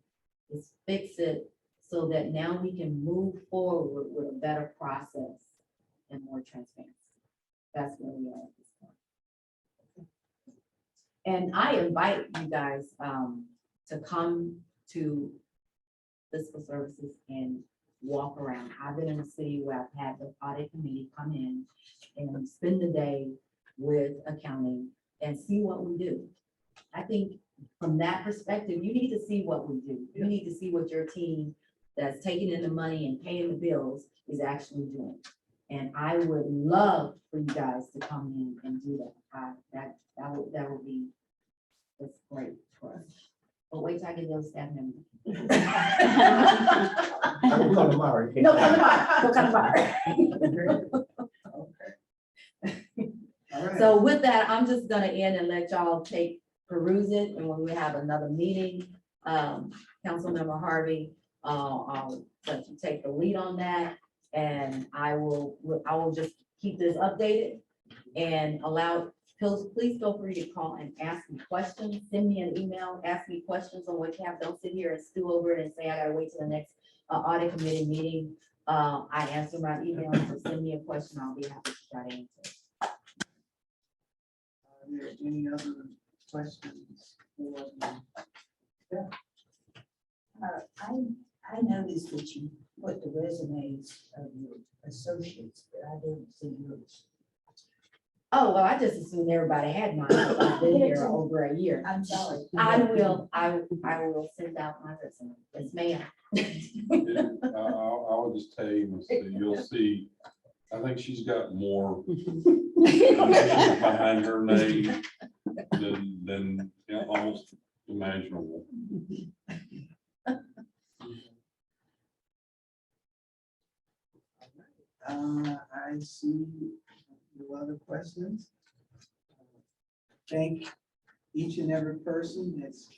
Is fix it so that now we can move forward with a better process and more transparency. That's where we are at this point. And I invite you guys to come to fiscal services and walk around. I've been in a city where I've had the audit committee come in and spend the day with accounting and see what we do. I think from that perspective, you need to see what we do. You need to see what your team that's taking in the money and paying the bills is actually doing. And I would love for you guys to come in and do that. That would be, that's great for us. But wait till I get those staff members. I will come tomorrow. No, come tomorrow, no, come tomorrow. All right. So with that, I'm just gonna end and let y'all peruse it, and when we have another meeting, Councilmember Harvey, I'll let you take the lead on that, and I will just keep this updated and please feel free to call and ask me questions, send me an email, ask me questions on what you have. Don't sit here and stew over it and say, I gotta wait till the next audit committee meeting. I answer my email, so send me a question, I'll be happy to try to answer. Are there any other questions? I noticed that you put the resumes of your associates, but I didn't see yours. Oh, well, I just assumed everybody had mine, because I've been here over a year. I'm sorry. I will send out my resume. Yes, ma'am. I would just tell you, Miss Lee, you'll see, I think she's got more behind her name than you know, almost imaginable. I see no other questions. Thank each and every person that's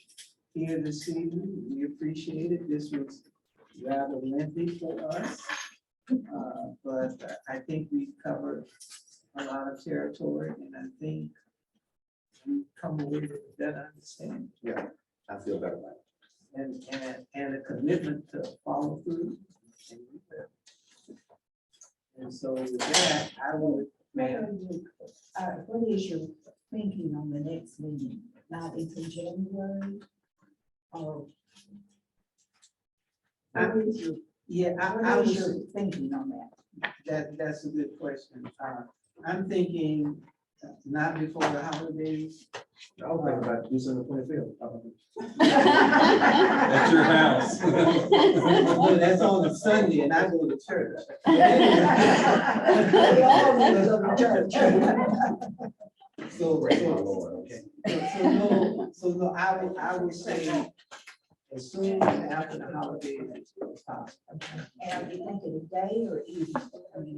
here this evening. We appreciate it. This was rather lengthy for us. But I think we've covered a lot of territory, and I think we've come away with a better understanding Yeah, I feel better about it. and a commitment to follow through. And so with that, I would, ma'am, What is your thinking on the next meeting? Not until January? Or what is your, I what is was, your thinking on that? that's a good question. I'm thinking not before the holidays. I was thinking about December 25th. At your house. Well, that's on a Sunday and I go to church. We all need to go to church. So, Praise the Lord, okay. no, I would say as soon as after the holidays as possible. And are you thinking a day or evening? I mean,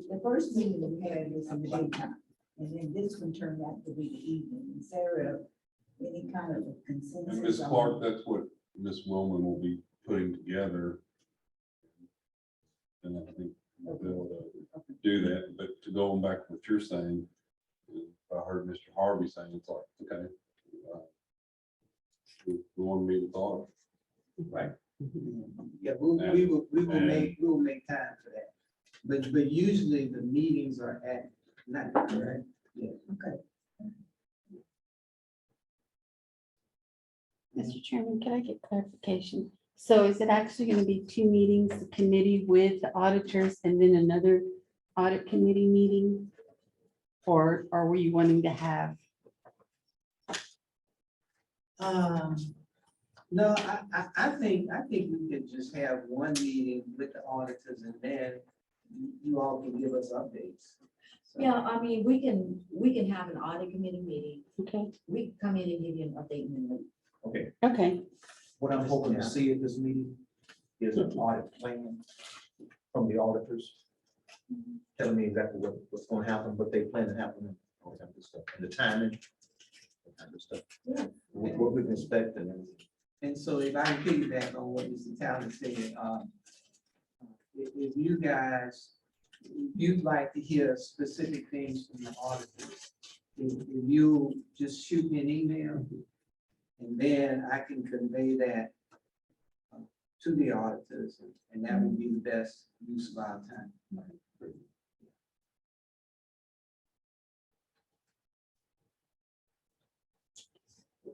the first meeting we had was in the daytime, and then this one turned out to be the evening. Is there any kind of a consensus? Ms. on- Clark, that's what Ms. Willman will be putting together. And I think we'll be able to do that, but to go on back to what you're saying, I heard Mr. Harvey saying, it's like, okay. We want to meet with Audit. Right. Yeah, we will make time for that. But usually the meetings are at night, right? Yeah. Okay. Mr. Chairman, can I get clarification? So is it actually going to be two meetings, the committee with the auditors and then another audit committee meeting? Or were you wanting to have? No, I think we could just have one meeting with the auditors and then you all can give us updates. So- Yeah, I mean, we can have an audit committee meeting. Okay, We can come in and give you an update in the week. Okay, okay, what I'm hoping to see at this meeting is an audit plan from the auditors. Telling me exactly what's going to happen, what they plan to happen, and all that good stuff, and the timing. That kind of stuff. Yeah. What we can expect and everything. And so if I can piggyback on what Mr. Talley said, if you guys, you'd like to hear specific things from the auditors, if you just shoot me an email, and then I can convey that to the auditors, and that would be the best use of our time.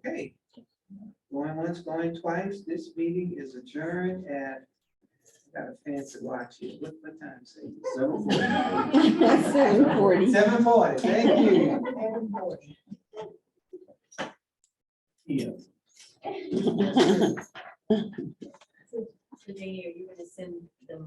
Okay. Going once, going twice. This meeting is adjourned at, got a fancy watch here. What time is it? 7:40. 7:40. Thank you. Yeah. So Janie, are you gonna send them